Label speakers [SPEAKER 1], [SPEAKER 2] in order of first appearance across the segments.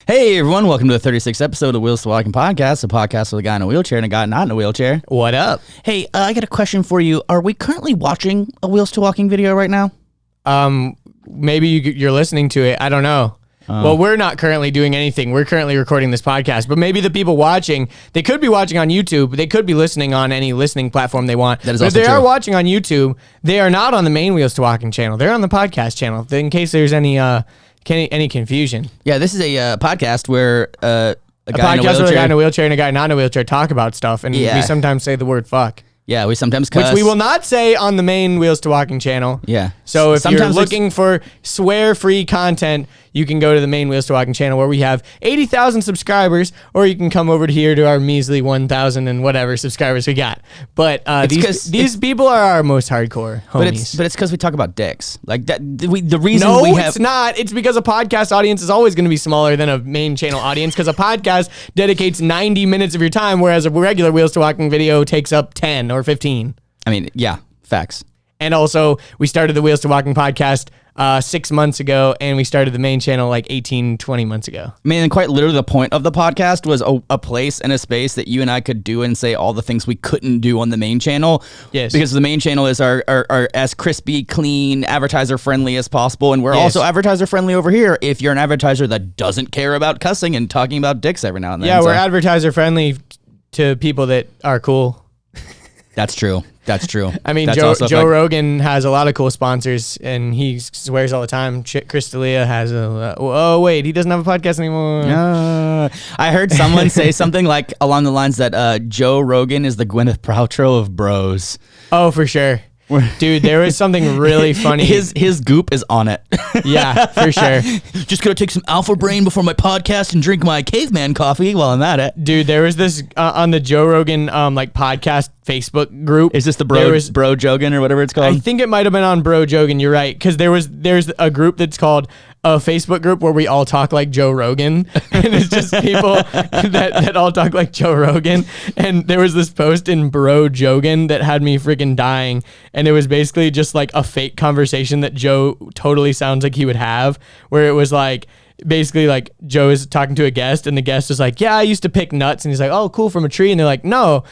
[SPEAKER 1] Hey everyone, welcome to the 36th episode of the Wheels to Walking Podcast, a podcast with a guy in a wheelchair and a guy not in a wheelchair.
[SPEAKER 2] What up?
[SPEAKER 1] Hey, I got a question for you. Are we currently watching a Wheels to Walking video right now?
[SPEAKER 2] Maybe you're listening to it. I don't know. Well, we're not currently doing anything. We're currently recording this podcast, but maybe the people watching, they could be watching on YouTube. They could be listening on any listening platform they want.
[SPEAKER 1] That is
[SPEAKER 2] but
[SPEAKER 1] also
[SPEAKER 2] if they
[SPEAKER 1] true.
[SPEAKER 2] are watching on YouTube, they are not on the main Wheels to Walking channel. They're on the podcast channel. In case there's any confusion.
[SPEAKER 1] Yeah, this is a podcast where a guy in a
[SPEAKER 2] podcast
[SPEAKER 1] wheelchair.
[SPEAKER 2] with a guy in a wheelchair and a guy not in a wheelchair talk about stuff, and
[SPEAKER 1] Yeah.
[SPEAKER 2] we sometimes say the word fuck.
[SPEAKER 1] Yeah, we sometimes cuss.
[SPEAKER 2] Which we will not say on the main Wheels to Walking channel.
[SPEAKER 1] Yeah.
[SPEAKER 2] So if you're
[SPEAKER 1] Sometimes
[SPEAKER 2] looking for swear-free content, you can go to the main Wheels to Walking channel where we have 80,000 subscribers, or you can come over here to our measly 1,000 and whatever subscribers we got. But these people are our most hardcore homies.
[SPEAKER 1] But it's because we talk about dicks. Like that. The reason
[SPEAKER 2] No,
[SPEAKER 1] we have.
[SPEAKER 2] it's not. It's because a podcast audience is always going to be smaller than a main channel audience because a podcast dedicates 90 minutes of your time, whereas a regular Wheels to Walking video takes up 10 or 15.
[SPEAKER 1] I mean, yeah, facts.
[SPEAKER 2] And also, we started the Wheels to Walking podcast 6 months ago, and we started the main channel like 18, 20 months ago.
[SPEAKER 1] I mean, and quite literally, the point of the podcast was a place and a space that you and I could do and say all the things we couldn't do on the main channel.
[SPEAKER 2] Yes.
[SPEAKER 1] Because the main channel is our as crispy, clean, advertiser-friendly as possible, and we're also advertiser-friendly over here if you're an advertiser that doesn't care about cussing and talking about dicks every now and then.
[SPEAKER 2] Yeah, we're advertiser-friendly to people that are cool.
[SPEAKER 1] That's true. That's true.
[SPEAKER 2] I mean,
[SPEAKER 1] That's
[SPEAKER 2] Joe Rogan has a lot of cool sponsors, and he swears all the time. Chris D'Elia has oh, wait, he doesn't have a podcast anymore.
[SPEAKER 1] I heard someone say something like along the lines that Joe Rogan is the Gwyneth Paltrow of bros.
[SPEAKER 2] Oh, for sure. Dude, there was something really funny.
[SPEAKER 1] His goop is on it.
[SPEAKER 2] Yeah, for sure.
[SPEAKER 1] Just gonna take some Alpha Brain before my podcast and drink my caveman coffee while I'm at it.
[SPEAKER 2] Dude, there was this on the Joe Rogan like podcast Facebook group.
[SPEAKER 1] Is this the Bro Jogan or whatever it's called?
[SPEAKER 2] I think it might have been on Bro Jogan. You're right, because there's a group that's called a Facebook group where we all talk like Joe Rogan, and it's just people that all talk like Joe Rogan. And there was this post in Bro Jogan that had me freaking dying, and it was basically just like a fake conversation that Joe totally sounds like he would have, where it was like basically like Joe is talking to a guest, and the guest is like, yeah, I used to pick nuts, and he's like, oh, cool, from a tree, and they're like, no,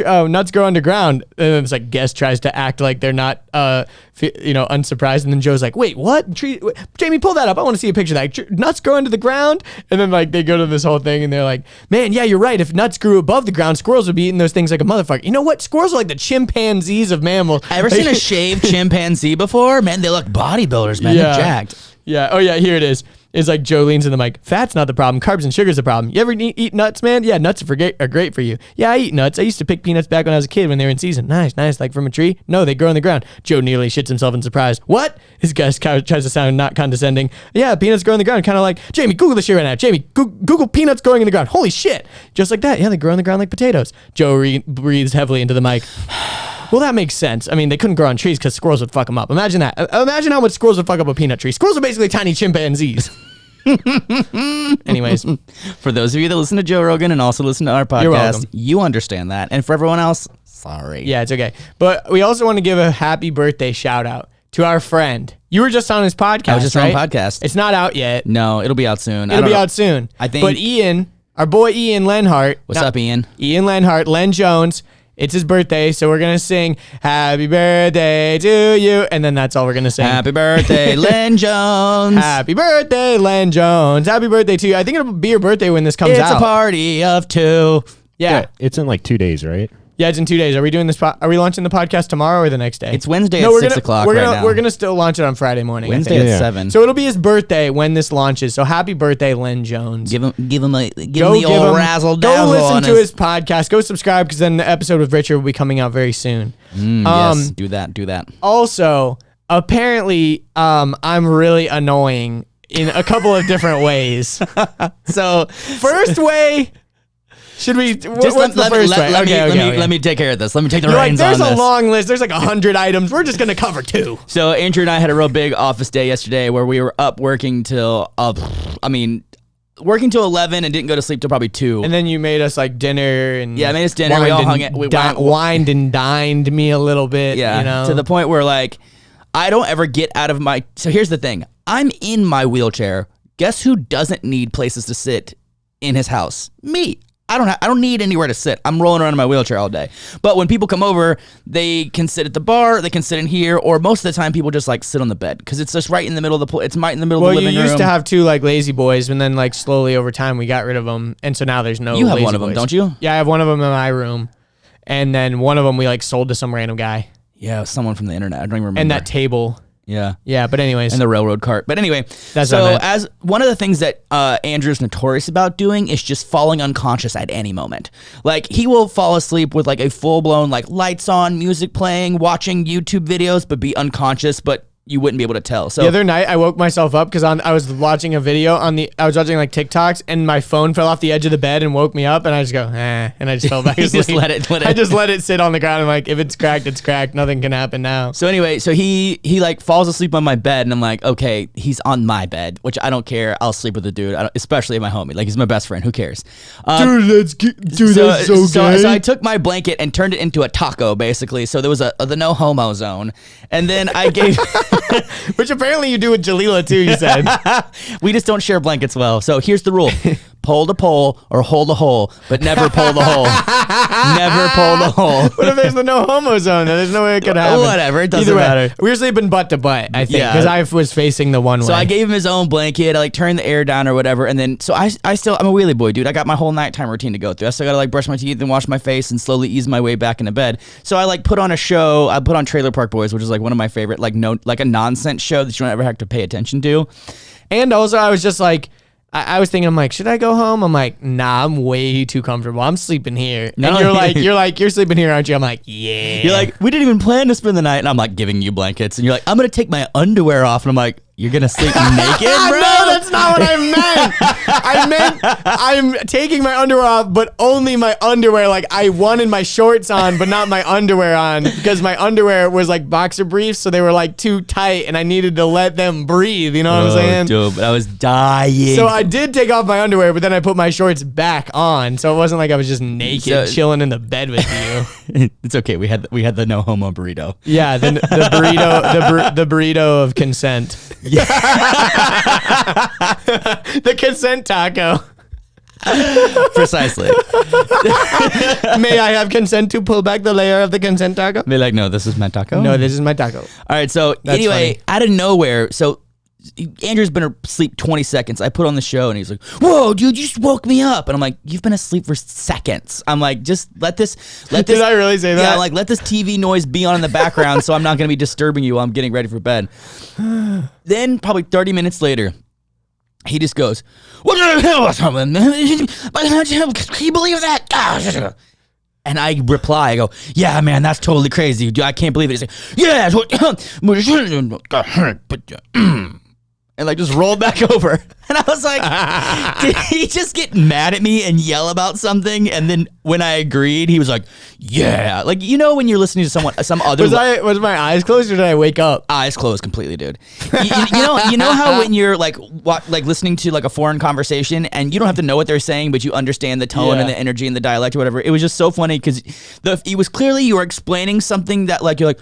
[SPEAKER 2] nuts grow underground, and then it's like guest tries to act like they're not unsurprised, and then Joe's like, wait, what? Jamie, pull that up, I want to see a picture of that. Nuts grow into the ground? And then like they go to this whole thing, and they're like, man, yeah, you're right, if nuts grew above the ground, squirrels would be eating those things like a motherfucker. You know what? Squirrels are like the chimpanzees of mammals.
[SPEAKER 1] Ever seen a shaved chimpanzee before? Man, they look bodybuilders, man.
[SPEAKER 2] Yeah.
[SPEAKER 1] They're jacked.
[SPEAKER 2] Yeah. Oh yeah, here it is. It's like Joe leans in the mic. Fat's not the problem. Carbs and sugar's the problem. You ever eat nuts, man? Yeah, nuts are great for you. Yeah, I eat nuts. I used to pick peanuts back when I was a kid when they were in season. Nice. Like from a tree? No, they grow on the ground. Joe nearly shits himself in surprise. What? His guest tries to sound not condescending. Yeah, peanuts grow on the ground. Kind of like, Jamie, Google this shit right now. Jamie, Google peanuts growing in the ground. Holy shit. Just like that. Yeah, they grow on the ground like potatoes. Joe breathes heavily into the mic. Well, that makes sense. I mean, they couldn't grow on trees because squirrels would fuck them up. Imagine that. Imagine how much squirrels would fuck up a peanut tree. Squirrels are basically tiny chimpanzees. Anyways,
[SPEAKER 1] for those of you that listen to Joe Rogan and also listen to our podcast, you understand that. And for everyone else, sorry.
[SPEAKER 2] Yeah, it's okay. But we also want to give a happy birthday shout out to our friend. You were just on his podcast.
[SPEAKER 1] I was just
[SPEAKER 2] right?
[SPEAKER 1] on a podcast.
[SPEAKER 2] It's not out yet.
[SPEAKER 1] No, it'll be out soon.
[SPEAKER 2] It'll be out soon.
[SPEAKER 1] I think.
[SPEAKER 2] But Ian, our boy Ian Lenhart.
[SPEAKER 1] What's up, Ian?
[SPEAKER 2] Ian Lenhart, Len Jones. It's his birthday, so we're going to sing Happy Birthday to you, and then that's all we're going to sing.
[SPEAKER 1] Happy birthday, Len Jones.
[SPEAKER 2] Happy birthday, Len Jones. Happy birthday to you. I think it'll be your birthday when this comes out.
[SPEAKER 1] It's a party of two.
[SPEAKER 2] Yeah.
[SPEAKER 3] It's in like 2 days, right?
[SPEAKER 2] Yeah, it's in 2 days. Are we doing this? Are we launching the podcast tomorrow or the next day?
[SPEAKER 1] It's Wednesday at 6 o'clock right now.
[SPEAKER 2] We're gonna still launch it on Friday morning.
[SPEAKER 1] Wednesday at 7.
[SPEAKER 2] So it'll be his birthday when this launches. So happy birthday, Len Jones.
[SPEAKER 1] Give him the old razzle dazzle.
[SPEAKER 2] Go listen to his podcast. Go subscribe because then the episode with Richard will be coming out very soon.
[SPEAKER 1] Yes, do that.
[SPEAKER 2] Also, apparently, I'm really annoying in a couple of different ways. So first way. Should we? What's the first way?
[SPEAKER 1] Let me take care of this. Let me take the reins on this.
[SPEAKER 2] There's a long list. There's like 100 items. We're just going to cover 2.
[SPEAKER 1] So Andrew and I had a real big office day yesterday where we were up working till, working till 11 and didn't go to sleep till probably 2.
[SPEAKER 2] And then you made us like dinner and
[SPEAKER 1] I made us dinner. We all hung out.
[SPEAKER 2] Wined and dined me a little bit.
[SPEAKER 1] Yeah,
[SPEAKER 2] you know?
[SPEAKER 1] to the point where like I don't ever get out of my. So here's the thing. I'm in my wheelchair Guess who doesn't need places to sit in his house? Me. I don't need anywhere to sit. I'm rolling around in my wheelchair all day. But when people come over, they can sit at the bar, they can sit in here, or most of the time people just like sit on the bed because it's just right in the middle of it's right in the middle of the living room.
[SPEAKER 2] Well, you used to have 2 like lazy boys, and then like slowly over time we got rid of them, and so now there's no.
[SPEAKER 1] You have
[SPEAKER 2] lazy
[SPEAKER 1] one of them,
[SPEAKER 2] boys.
[SPEAKER 1] don't you?
[SPEAKER 2] Yeah, I have one of them in my room, and then one of them we like sold to some random guy.
[SPEAKER 1] Yeah, someone from the internet. I don't even remember.
[SPEAKER 2] And that table. Yeah, but anyways.
[SPEAKER 1] And the railroad cart. But anyway,
[SPEAKER 2] That's
[SPEAKER 1] so as one of the things that Andrew's notorious about doing is just falling unconscious at any moment. Like he will fall asleep with like a full-blown like lights on, music playing, watching YouTube videos, but be unconscious, but you wouldn't be able to tell. So
[SPEAKER 2] the other night I woke myself up because I was watching a video I was watching like TikToks, and my phone fell off the edge of the bed and woke me up, and I just go, and I just fell back asleep.
[SPEAKER 1] Just let it.
[SPEAKER 2] I just let it sit on the ground. I'm like, if it's cracked, it's cracked. Nothing can happen now.
[SPEAKER 1] So anyway, so he like falls asleep on my bed, and I'm like, okay, he's on my bed, which I don't care. I'll sleep with the dude, especially my homie. Like he's my best friend. Who cares?
[SPEAKER 2] That's so gay.
[SPEAKER 1] So I took my blanket and turned it into a taco, basically. So there was the no homo zone, and then I gave.
[SPEAKER 2] Which apparently you do with Jalila too, you said.
[SPEAKER 1] We just don't share blankets well. So here's the rule. Pull the pole or hold a hole, but never pull the hole. Never pull the hole.
[SPEAKER 2] What if there's the no homo zone? There's no way it could happen.
[SPEAKER 1] Whatever, it doesn't matter.
[SPEAKER 2] We were sleeping butt to butt, I think, because I was facing the one way.
[SPEAKER 1] So I gave him his own blanket. I like turned the air down or whatever, and then I'm a wheelie boy, dude. I got my whole nighttime routine to go through. I still gotta like brush my teeth and wash my face and slowly ease my way back into bed. So I like put on a show. I put on Trailer Park Boys, which is like one of my favorite like a nonsense show that you don't ever have to pay attention to.
[SPEAKER 2] And also I was just like, I was thinking, I'm like, should I go home? I'm like, nah, I'm way too comfortable. I'm sleeping here.
[SPEAKER 1] No.
[SPEAKER 2] And you're sleeping here, aren't you? I'm like, yeah.
[SPEAKER 1] You're like, we didn't even plan to spend the night. And I'm like giving you blankets. And you're like, I'm going to take my underwear off. And I'm like, you're going to sleep naked, bro?
[SPEAKER 2] No, that's not what I meant. I meant I'm taking my underwear off, but only my underwear. Like I wanted my shorts on, but not my underwear on, because my underwear was like boxer briefs. So they were like too tight and I needed to let them breathe. You know what I'm saying?
[SPEAKER 1] Dude, but I was dying.
[SPEAKER 2] So I did take off my underwear, but then I put my shorts back on. So it wasn't like I was just naked chilling in the bed with you.
[SPEAKER 1] It's okay. We had the no homo burrito.
[SPEAKER 2] Yeah, the burrito, the burrito of consent.
[SPEAKER 1] Yeah.
[SPEAKER 2] The consent taco.
[SPEAKER 1] Precisely.
[SPEAKER 2] May I have consent to pull back the layer of the consent taco?
[SPEAKER 1] They're like, no, this is my taco.
[SPEAKER 2] No, this is my taco.
[SPEAKER 1] All right. So anyway,
[SPEAKER 2] funny.
[SPEAKER 1] out of nowhere, so Andrew's been asleep 20 seconds. I put on the show and he's like, whoa, dude, you just woke me up. And I'm like, you've been asleep for seconds. I'm like, just let this.
[SPEAKER 2] Did I really say that?
[SPEAKER 1] Yeah, like let this TV noise be on in the background so I'm not going to be disturbing you while I'm getting ready for bed. Then probably 30 minutes later, he just goes, what the hell was happening? Can you believe that? And I reply, I go, yeah, man, that's totally crazy. Dude, I can't believe it. He's like, yeah. And like just rolled back over. And I was like, did he just get mad at me and yell about something? And then when I agreed, he was like, yeah. Like, you know, when you're listening to some other...
[SPEAKER 2] Was my eyes closed or did I wake up?
[SPEAKER 1] Eyes closed completely, dude. You know how when you're like listening to like a foreign conversation and you don't have to know what they're saying, but you understand the tone and the energy and the dialect or whatever. It was just so funny because it was clearly you were explaining something that like, you're like,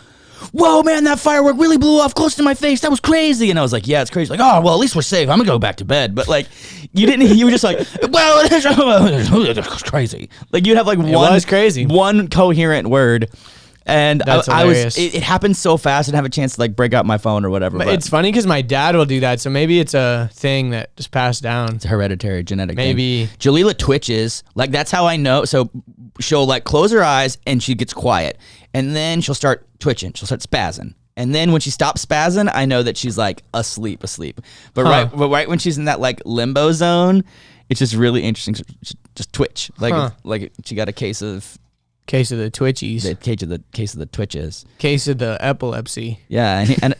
[SPEAKER 1] whoa, man, that firework really blew off close to my face. That was crazy. And I was like, yeah, it's crazy. Like, oh, well, at least we're safe. I'm going to go back to bed. But like, you were just like, well, it's crazy. Like you'd have like one coherent word. And it happened so fast I didn't have a chance to like break out my phone or whatever.
[SPEAKER 2] But it's funny because my dad will do that. So maybe it's a thing that just passed down.
[SPEAKER 1] It's a hereditary genetic
[SPEAKER 2] maybe
[SPEAKER 1] thing. Jalila twitches. Like that's how I know. So she'll like close her eyes and she gets quiet. And then she'll start twitching. She'll start spazzing. And then when she stops spazzing, I know that she's like asleep. But right when she's in that like limbo zone, it's just really interesting. Just twitch. Like she got a case of the
[SPEAKER 2] twitchies.
[SPEAKER 1] Case of the twitches.
[SPEAKER 2] Case of the epilepsy.
[SPEAKER 1] Yeah, and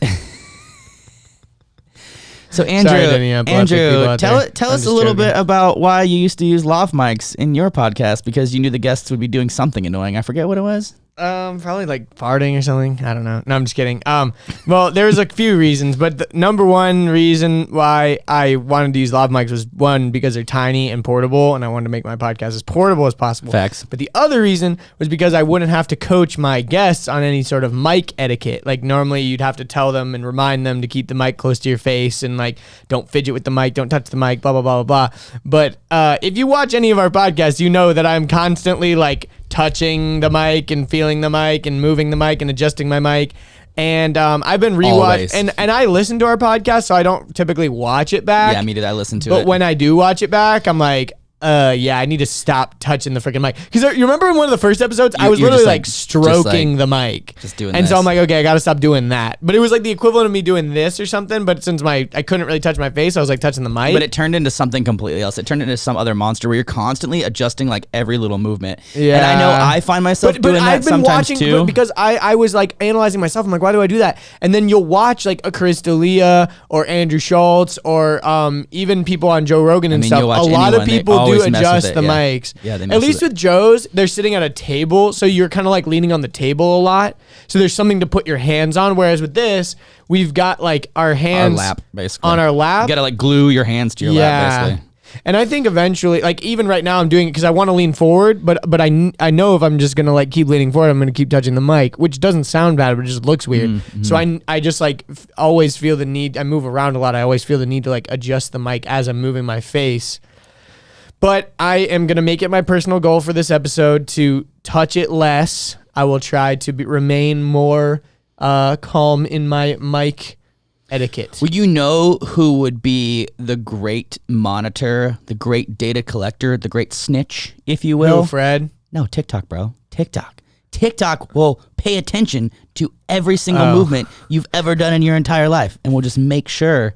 [SPEAKER 1] so Andrew, tell us a little bit about why you used to use lav mics in your podcast because you knew the guests would be doing something annoying. I forget what it was.
[SPEAKER 2] Probably like farting or something. I don't know. No, I'm just kidding. Well, there's a few reasons, but the number one reason why I wanted to use lav mics was one, because they're tiny and portable, and I wanted to make my podcast as portable as possible.
[SPEAKER 1] Facts.
[SPEAKER 2] But the other reason was because I wouldn't have to coach my guests on any sort of mic etiquette. Like normally you'd have to tell them and remind them to keep the mic close to your face and like don't fidget with the mic, don't touch the mic, blah, blah, blah, blah, blah. But if you watch any of our podcasts, you know that I'm constantly like touching the mic and feeling the mic and moving the mic and adjusting my mic. And I've been rewatching, and I listen to our podcast, so I don't typically watch it back.
[SPEAKER 1] Yeah, me too. I listen to it.
[SPEAKER 2] But when I do watch it back, I'm like, yeah, I need to stop touching the freaking mic. Because you remember in one of the first episodes, I was literally like stroking the mic.
[SPEAKER 1] Just doing
[SPEAKER 2] and
[SPEAKER 1] this.
[SPEAKER 2] so I'm like, okay, I got to stop doing that. But it was like the equivalent of me doing this or something. But since I couldn't really touch my face, I was like touching the mic.
[SPEAKER 1] But it turned into something completely else. It turned into some other monster where you're constantly adjusting like every little movement.
[SPEAKER 2] Yeah.
[SPEAKER 1] And I know I find myself doing that sometimes too.
[SPEAKER 2] But because I was like analyzing myself. I'm like, why do I do that? And then you'll watch like a Chris D'Elia or Andrew Schultz or even people on Joe Rogan and stuff. A lot of people do adjust the mics.
[SPEAKER 1] Yeah, they
[SPEAKER 2] at least with Joe's, they're sitting at a table, so you're kind of like leaning on the table a lot. So there's something to put your hands on. Whereas with this, we've got like our hands
[SPEAKER 1] lap, basically.
[SPEAKER 2] on our lap.
[SPEAKER 1] You gotta like glue your hands to your lap, basically.
[SPEAKER 2] And I think eventually, like even right now, I'm doing it because I want to lean forward, but I know if I'm just gonna like keep leaning forward, I'm gonna keep touching the mic, which doesn't sound bad, but it just looks weird.
[SPEAKER 1] Mm-hmm.
[SPEAKER 2] So I just like always feel the need. I move around a lot. I always feel the need to like adjust the mic as I'm moving my face. But I am going to make it my personal goal for this episode to touch it less. I will try to remain more calm in my mic etiquette.
[SPEAKER 1] Well, you know who would be the great monitor, the great data collector, the great snitch, if you will?
[SPEAKER 2] Who, Fred?
[SPEAKER 1] No, TikTok, bro. TikTok. TikTok will pay attention to every single movement you've ever done in your entire life and will just make sure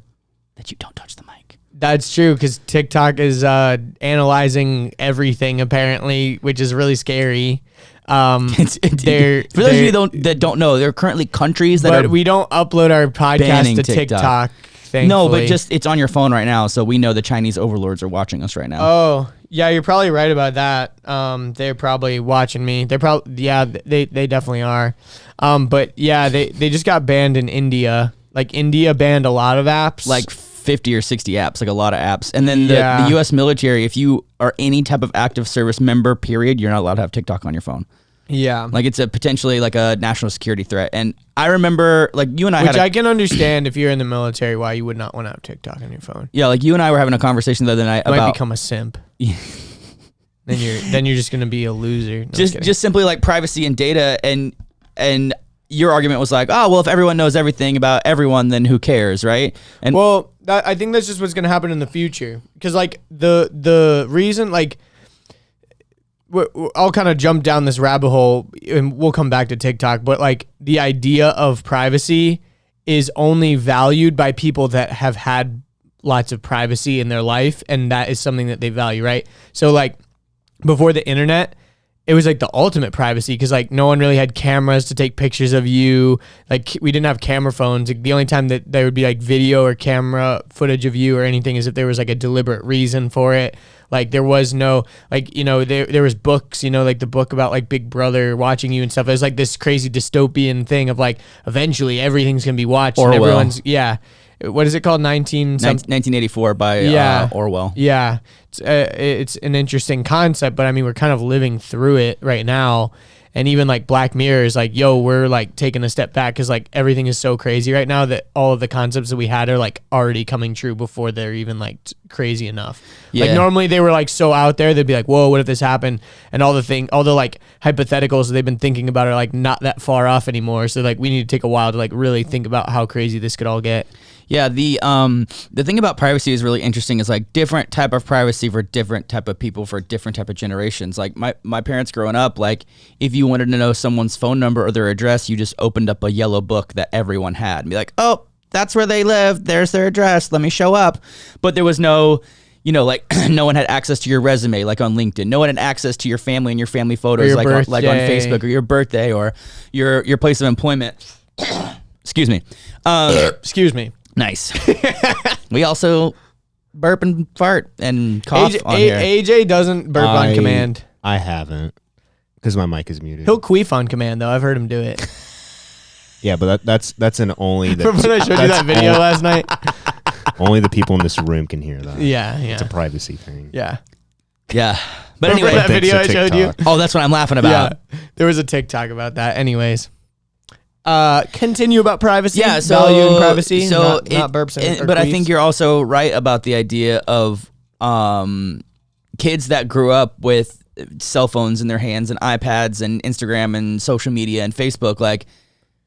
[SPEAKER 1] that you don't touch the mic.
[SPEAKER 2] That's true, because TikTok is analyzing everything apparently, which is really scary. For those of you
[SPEAKER 1] that don't know, there are currently countries that are.
[SPEAKER 2] But we don't upload our podcast to TikTok. Thankfully.
[SPEAKER 1] No, but just it's on your phone right now, so we know the Chinese overlords are watching us right now.
[SPEAKER 2] Oh, yeah, you're probably right about that. They're probably watching me. They definitely are. But yeah, they just got banned in India. Like India banned a lot of apps.
[SPEAKER 1] Like 50 or 60 apps, like a lot of apps. And then the U.S. military, if you are any type of active service member, period, you're not allowed to have TikTok on your phone.
[SPEAKER 2] Yeah.
[SPEAKER 1] Like it's a potentially like a national security threat. And I remember like you and I
[SPEAKER 2] I can understand if you're in the military why you would not want to have TikTok on your phone.
[SPEAKER 1] Yeah, like you and I were having a conversation the other night about...
[SPEAKER 2] might become a simp. Then you're just going to be a loser. No,
[SPEAKER 1] just simply like privacy and data and your argument was like, oh, well, if everyone knows everything about everyone, then who cares, right? And
[SPEAKER 2] well, I think that's just what's going to happen in the future. Because, like, the reason, like, I'll kind of jump down this rabbit hole, and we'll come back to TikTok, but, like, the idea of privacy is only valued by people that have had lots of privacy in their life, and that is something that they value, right? So, like, before the internet, it was like the ultimate privacy because like no one really had cameras to take pictures of you. Like we didn't have camera phones. Like, the only time that there would be like video or camera footage of you or anything is if there was like a deliberate reason for it. Like there was no, like, you know, there was books, you know, like the book about like Big Brother watching you and stuff. It was like this crazy dystopian thing of like eventually everything's going to be watched.
[SPEAKER 1] Orwell.
[SPEAKER 2] And everyone's, yeah. What is it called?
[SPEAKER 1] 1984 by Orwell.
[SPEAKER 2] Yeah. It's an interesting concept, but I mean, we're kind of living through it right now. And even like Black Mirror is like, yo, we're like taking a step back because like everything is so crazy right now that all of the concepts that we had are like already coming true before they're even like crazy enough. Yeah. Like normally they were like so out there, they'd be like, whoa, what if this happened? And all the like hypotheticals that they've been thinking about are like not that far off anymore. So like we need to take a while to like really think about how crazy this could all get.
[SPEAKER 1] Yeah, the thing about privacy is really interesting is like different type of privacy for different type of people for different type of generations. Like my parents growing up, like if you wanted to know someone's phone number or their address, you just opened up a yellow book that everyone had and be like, oh, that's where they live. There's their address. Let me show up. But there was no, you know, like no one had access to your resume like on LinkedIn. No one had access to your family and your family photos like on Facebook or your birthday or your place of employment. Excuse me.
[SPEAKER 2] Excuse me.
[SPEAKER 1] Nice. We also burp and fart and cough on here.
[SPEAKER 2] AJ doesn't burp on command.
[SPEAKER 3] I haven't. Because my mic is muted.
[SPEAKER 2] He'll queef on command though. I've heard him do it.
[SPEAKER 3] Yeah, but that's an only.
[SPEAKER 2] From when I showed you that video last night.
[SPEAKER 3] Only the people in this room can hear that.
[SPEAKER 2] Yeah.
[SPEAKER 3] It's a privacy thing.
[SPEAKER 2] Yeah.
[SPEAKER 1] Yeah. But
[SPEAKER 2] Remember
[SPEAKER 1] anyway,
[SPEAKER 2] that video I showed you?
[SPEAKER 1] oh, that's what I'm laughing about.
[SPEAKER 2] Yeah. There was a TikTok about that. Anyways. Continue about privacy.
[SPEAKER 1] Yeah, so
[SPEAKER 2] value and privacy.
[SPEAKER 1] So
[SPEAKER 2] not burps and
[SPEAKER 1] but I think you're also right about the idea of kids that grew up with cell phones in their hands and iPads and Instagram and social media and Facebook. Like,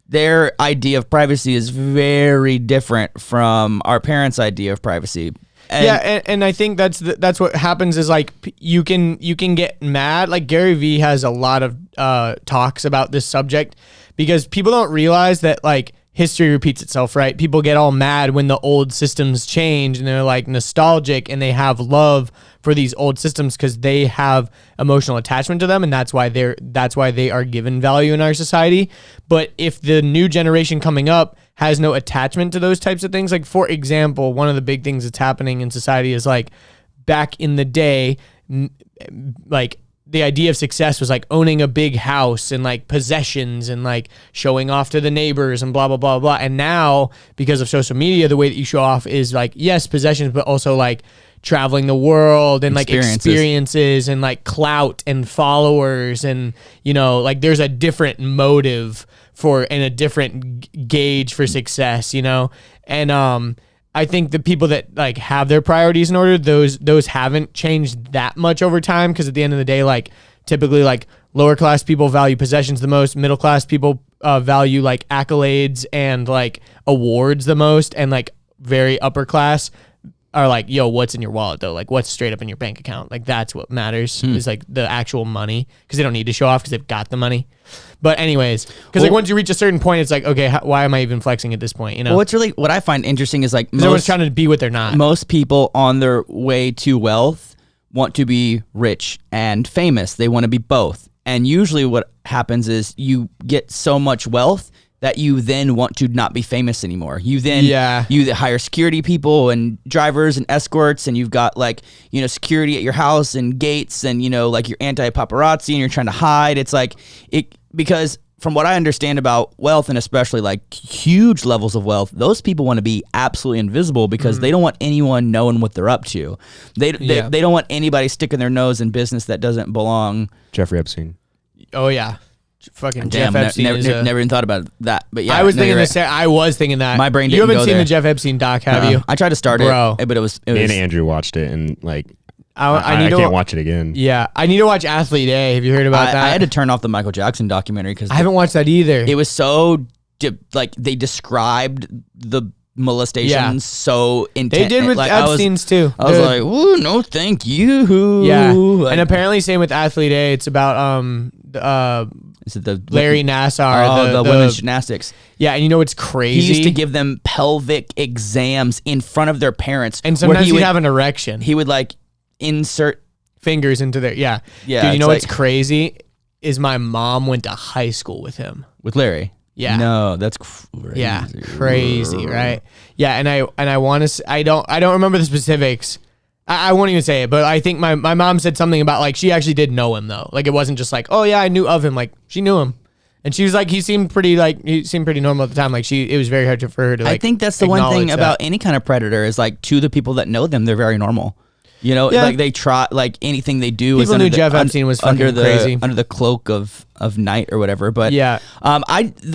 [SPEAKER 1] their idea of privacy is very different from our parents' idea of privacy.
[SPEAKER 2] And I think that's what happens is like you can get mad. Like Gary Vee has a lot of talks about this subject because people don't realize that like history repeats itself, right? People get all mad when the old systems change and they're like nostalgic and they have love for these old systems because they have emotional attachment to them, and that's why they are given value in our society. But if the new generation coming up has no attachment to those types of things, like for example, one of the big things that's happening in society is like back in the day, like the idea of success was like owning a big house and like possessions and like showing off to the neighbors and blah, blah, blah, blah. And now because of social media, the way that you show off is like, yes, possessions, but also like traveling the world and like experiences and like clout and followers. And, you know, like there's a different motive for and a different gauge for success, you know? And I think the people that like have their priorities in order, those haven't changed that much over time, because at the end of the day, like typically like lower class people value possessions the most, middle class people value like accolades and like awards the most, and like very upper class are like, yo, what's in your wallet though? Like what's straight up in your bank account? Like that's what matters is like the actual money, because they don't need to show off because they've got the money. But anyways, because like once you reach a certain point, it's like, okay, why am I even flexing at this point? You know,
[SPEAKER 1] what I find interesting is like
[SPEAKER 2] everyone's trying to be what they're not.
[SPEAKER 1] Most people on their way to wealth want to be rich and famous. They want to be both. And usually what happens is you get so much wealth that you then want to not be famous anymore. You then you hire security people and drivers and escorts, and you've got like, you know, security at your house and gates, and, you know, like you're anti-paparazzi and you're trying to hide. It's like because from what I understand about wealth, and especially like huge levels of wealth, those people want to be absolutely invisible because they don't want anyone knowing what they're up to. They don't want anybody sticking their nose in business that doesn't belong.
[SPEAKER 3] Jeffrey Epstein.
[SPEAKER 2] Oh yeah. Fucking
[SPEAKER 1] Damn,
[SPEAKER 2] Jeff Epstein.
[SPEAKER 1] never even thought about that. But yeah,
[SPEAKER 2] I was thinking right. I was thinking that.
[SPEAKER 1] My brain didn't
[SPEAKER 2] You haven't
[SPEAKER 1] go
[SPEAKER 2] seen
[SPEAKER 1] there.
[SPEAKER 2] the Jeff Epstein doc, have you?
[SPEAKER 1] I tried to start it, but it was.
[SPEAKER 3] Me and Andrew watched it, and like I
[SPEAKER 2] need to
[SPEAKER 3] can't watch it again.
[SPEAKER 2] Yeah, I need to watch Athlete A. Have you heard about that?
[SPEAKER 1] I had to turn off the Michael Jackson documentary because
[SPEAKER 2] I haven't watched that either.
[SPEAKER 1] It was so like they described the molestation so intense.
[SPEAKER 2] They did with
[SPEAKER 1] like,
[SPEAKER 2] Epstein's too.
[SPEAKER 1] I was like, ooh, no, thank you.
[SPEAKER 2] Yeah,
[SPEAKER 1] like,
[SPEAKER 2] and apparently same with Athlete A. It's about
[SPEAKER 1] is it the
[SPEAKER 2] Larry Nassar,
[SPEAKER 1] the women's gymnastics.
[SPEAKER 2] Yeah, and you know what's crazy?
[SPEAKER 1] He used to give them pelvic exams in front of their parents,
[SPEAKER 2] and sometimes he'd have an erection.
[SPEAKER 1] He would like insert
[SPEAKER 2] fingers into their Dude, you know what's crazy is my mom went to high school with him.
[SPEAKER 1] With Larry.
[SPEAKER 2] Yeah.
[SPEAKER 1] No, that's crazy.
[SPEAKER 2] Yeah, crazy, right? Yeah, and I want to. I don't remember the specifics. I won't even say it, but I think my mom said something about like she actually did know him though. Like it wasn't just like, oh yeah, I knew of him. Like she knew him, and she was like, he seemed pretty normal at the time. Like it was very hard for her to. Like,
[SPEAKER 1] I think that's the one thing about any kind of predator is like to the people that know them, they're very normal. You know, like they try like anything they do.
[SPEAKER 2] People knew Jeff Epstein was fucking crazy
[SPEAKER 1] under the cloak of night or whatever. But
[SPEAKER 2] yeah,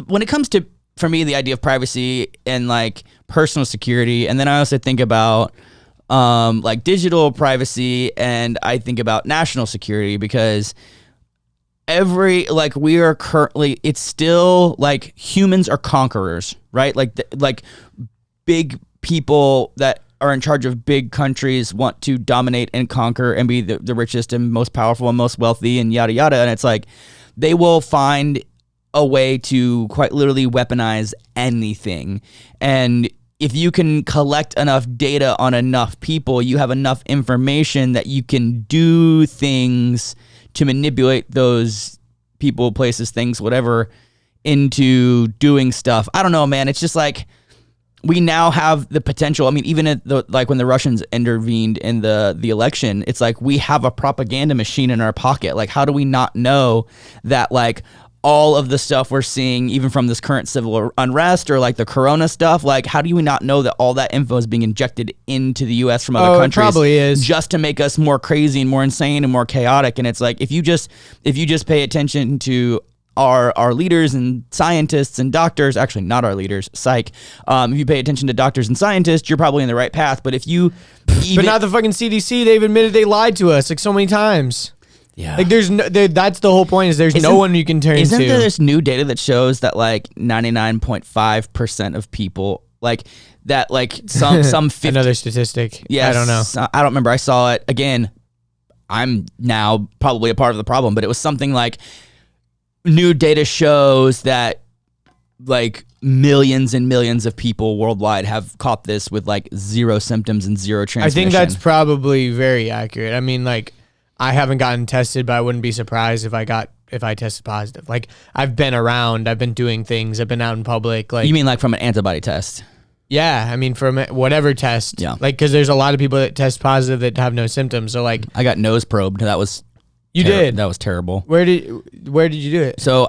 [SPEAKER 1] when it comes to for me the idea of privacy and like personal security, and then I also think about like digital privacy, and I think about national security because we are currently, it's still like humans are conquerors, right? Like big people that are in charge of big countries want to dominate and conquer and be the richest and most powerful and most wealthy and yada yada. And it's like they will find a way to quite literally weaponize anything. And if you can collect enough data on enough people, you have enough information that you can do things to manipulate those people, places, things, whatever, into doing stuff. I don't know, man. It's just like, we now have the potential. I mean, even at like when the Russians intervened in the election, it's like we have a propaganda machine in our pocket. Like, how do we not know that like all of the stuff we're seeing, even from this current civil unrest or like the corona stuff, like how do we not know that all that info is being injected into the US from other countries?
[SPEAKER 2] It probably is.
[SPEAKER 1] Just to make us more crazy and more insane and more chaotic. And it's like, if you just pay attention to our leaders and scientists and doctors, actually not our leaders, psych. If you pay attention to doctors and scientists, you're probably in the right path. But if you,
[SPEAKER 2] but not the fucking CDC, they've admitted they lied to us like so many times.
[SPEAKER 1] yeah,
[SPEAKER 2] Like that's the whole point is there's no one you can turn to.
[SPEAKER 1] Isn't there this new data that shows that like 99.5% of people like that, like some 50,
[SPEAKER 2] another statistic?
[SPEAKER 1] Yeah,
[SPEAKER 2] I don't know.
[SPEAKER 1] I don't remember. I saw it again. I'm now probably a part of the problem, but it was something like new data shows that like millions and millions of people worldwide have caught this with like zero symptoms and zero transmission.
[SPEAKER 2] I think that's probably very accurate. I mean, like, I haven't gotten tested, but I wouldn't be surprised if I tested positive. Like, I've been around, I've been doing things, I've been out in public. Like,
[SPEAKER 1] you mean like from an antibody test?
[SPEAKER 2] Yeah, I mean from whatever test.
[SPEAKER 1] Yeah.
[SPEAKER 2] Like, because there's a lot of people that test positive that have no symptoms. So like,
[SPEAKER 1] I got nose probed. That was
[SPEAKER 2] you did.
[SPEAKER 1] That was terrible.
[SPEAKER 2] Where did you do it?
[SPEAKER 1] So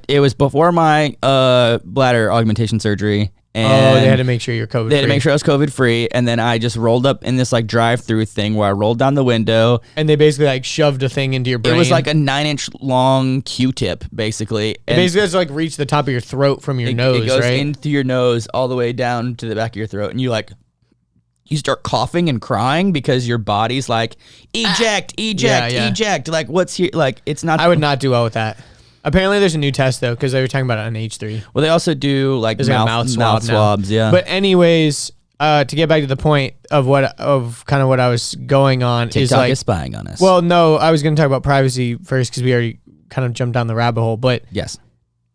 [SPEAKER 1] it was before my bladder augmentation surgery. And
[SPEAKER 2] they had to make sure you're COVID.
[SPEAKER 1] They had to make sure I was COVID free, and then I just rolled up in this like drive-through thing where I rolled down the window,
[SPEAKER 2] and they basically like shoved a thing into your brain.
[SPEAKER 1] It was like a 9-inch long Q-tip, basically.
[SPEAKER 2] It basically has to like reach the top of your throat from your nose,
[SPEAKER 1] it goes
[SPEAKER 2] right?
[SPEAKER 1] in through your nose all the way down to the back of your throat, and you start coughing and crying because your body's like eject. Like what's here? Like it's not.
[SPEAKER 2] I would not do well with that. Apparently, there's a new test though because they were talking about it on H3.
[SPEAKER 1] Well, they also do like mouth swabs. Yeah.
[SPEAKER 2] But anyways, to get back to the point of what I was going on
[SPEAKER 1] TikTok is spying on us.
[SPEAKER 2] Well, no, I was going to talk about privacy first because we already kind of jumped down the rabbit hole. But
[SPEAKER 1] yes,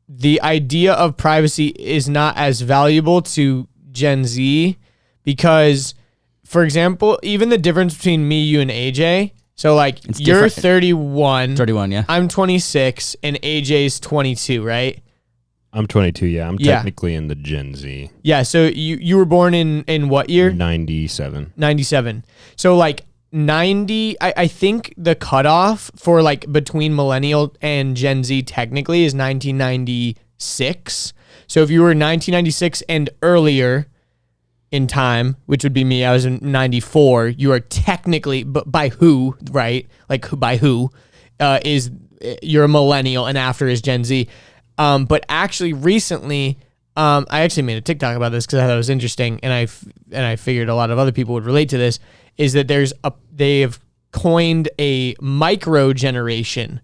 [SPEAKER 2] the idea of privacy is not as valuable to Gen Z because, for example, even the difference between me, you, and AJ. So, like, you're 31.
[SPEAKER 1] 31, yeah.
[SPEAKER 2] I'm 26, and AJ's 22, right?
[SPEAKER 3] I'm 22, yeah. I'm technically in the Gen Z.
[SPEAKER 2] Yeah, so you were born in what year?
[SPEAKER 3] 97.
[SPEAKER 2] 97. So, like, 90, I think the cutoff for, like, between millennial and Gen Z technically is 1996. So, if you were 1996 and earlier in time, which would be me, I was in 94, you are technically, but by who, right? Like by who you're a millennial and after is Gen Z. But actually recently, I actually made a TikTok about this because I thought it was interesting, and I figured a lot of other people would relate to this, is that they have coined a micro generation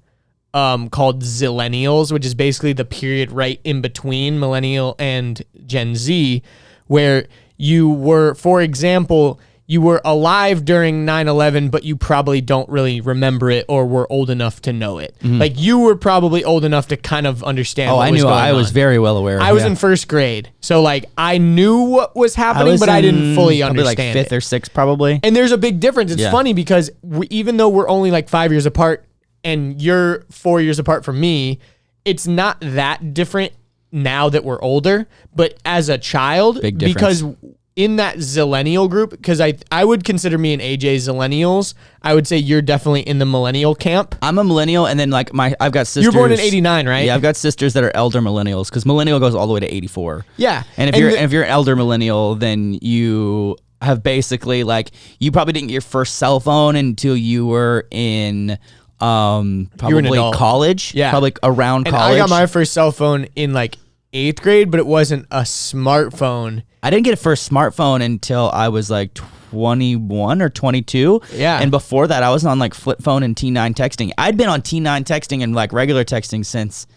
[SPEAKER 2] called Zillennials, which is basically the period right in between millennial and Gen Z, where you were, for example, you were alive during 9/11, but you probably don't really remember it or were old enough to know it. Mm-hmm. Like, you were probably old enough to kind of understand what was going on.
[SPEAKER 1] I was very well aware.
[SPEAKER 2] I was in first grade. So, like, I knew what was happening, but I didn't fully understand
[SPEAKER 1] like 5th or 6th probably.
[SPEAKER 2] And there's a big difference. It's funny because even though we're only like 5 years apart and you're 4 years apart from me, it's not that different now that we're older, but as a child,
[SPEAKER 1] big difference.
[SPEAKER 2] Because in that Zillennial group, because I would consider me and AJ Zillennials, I would say you're definitely in the millennial camp.
[SPEAKER 1] I'm a millennial, and then like I've got sisters.
[SPEAKER 2] You're born in 89, right?
[SPEAKER 1] Yeah, I've got sisters that are elder millennials because millennial goes all the way to 84.
[SPEAKER 2] Yeah,
[SPEAKER 1] and if you're an elder millennial, then you have basically like you probably didn't get your first cell phone until you were in probably college.
[SPEAKER 2] Yeah,
[SPEAKER 1] probably around college.
[SPEAKER 2] I got my first cell phone in like 8th grade, but it wasn't a smartphone.
[SPEAKER 1] I didn't get a first smartphone until I was like 21 or 22.
[SPEAKER 2] Yeah.
[SPEAKER 1] And before that, I was on like flip phone and T9 texting. I'd been on T9 texting and like regular texting since,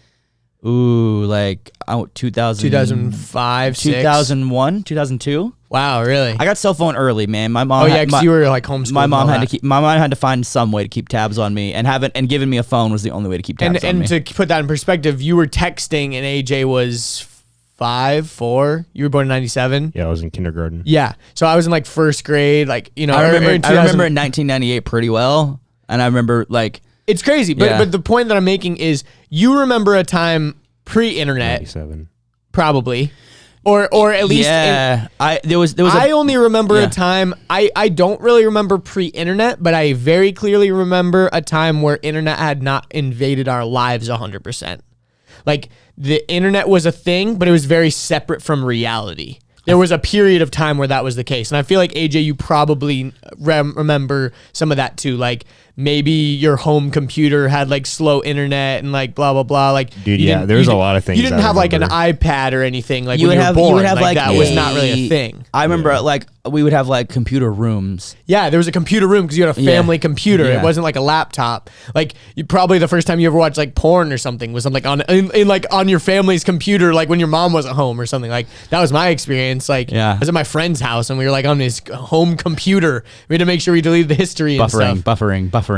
[SPEAKER 1] 2005, 2001, 2002.
[SPEAKER 2] Wow, really?
[SPEAKER 1] I got cell phone early, man. My mom.
[SPEAKER 2] Oh yeah, because you were like homeschooled.
[SPEAKER 1] My mom had to find some way to keep tabs on me, and giving me a phone was the only way to keep tabs on me.
[SPEAKER 2] And to put that in perspective, you were texting and AJ was 4. You were born in 97.
[SPEAKER 3] Yeah, I was in kindergarten.
[SPEAKER 2] Yeah, so I was in like first grade. Like, you know,
[SPEAKER 1] I remember in 1998 pretty well, and I remember like
[SPEAKER 2] it's crazy. But the point that I'm making is you remember a time pre-internet,
[SPEAKER 3] 97.
[SPEAKER 2] probably. or at least
[SPEAKER 1] there was
[SPEAKER 2] I only remember a time. I don't really remember pre-internet, but I very clearly remember a time where internet had not invaded our lives 100%. Like the internet was a thing, but it was very separate from reality. There was a period of time where that was the case. And I feel like, AJ, you probably remember some of that too. Like maybe your home computer had like slow internet and like blah, blah, blah. Like,
[SPEAKER 3] dude, yeah, there's a lot of things.
[SPEAKER 2] You didn't have like an iPad or anything. Like
[SPEAKER 1] you
[SPEAKER 2] when
[SPEAKER 1] would
[SPEAKER 2] you
[SPEAKER 1] have,
[SPEAKER 2] were born,
[SPEAKER 1] you would have like
[SPEAKER 2] that was not really a thing.
[SPEAKER 1] I remember like we would have like computer rooms.
[SPEAKER 2] Yeah, there was a computer room because you had a family computer.
[SPEAKER 1] Yeah.
[SPEAKER 2] It wasn't like a laptop. Like you probably the first time you ever watched like porn or something was something like in like on your family's computer, like when your mom wasn't home or something. Like that was my experience. Like I was at my friend's house and we were like on his home computer. We had to make sure we deleted the history and stuff.
[SPEAKER 1] Buffering for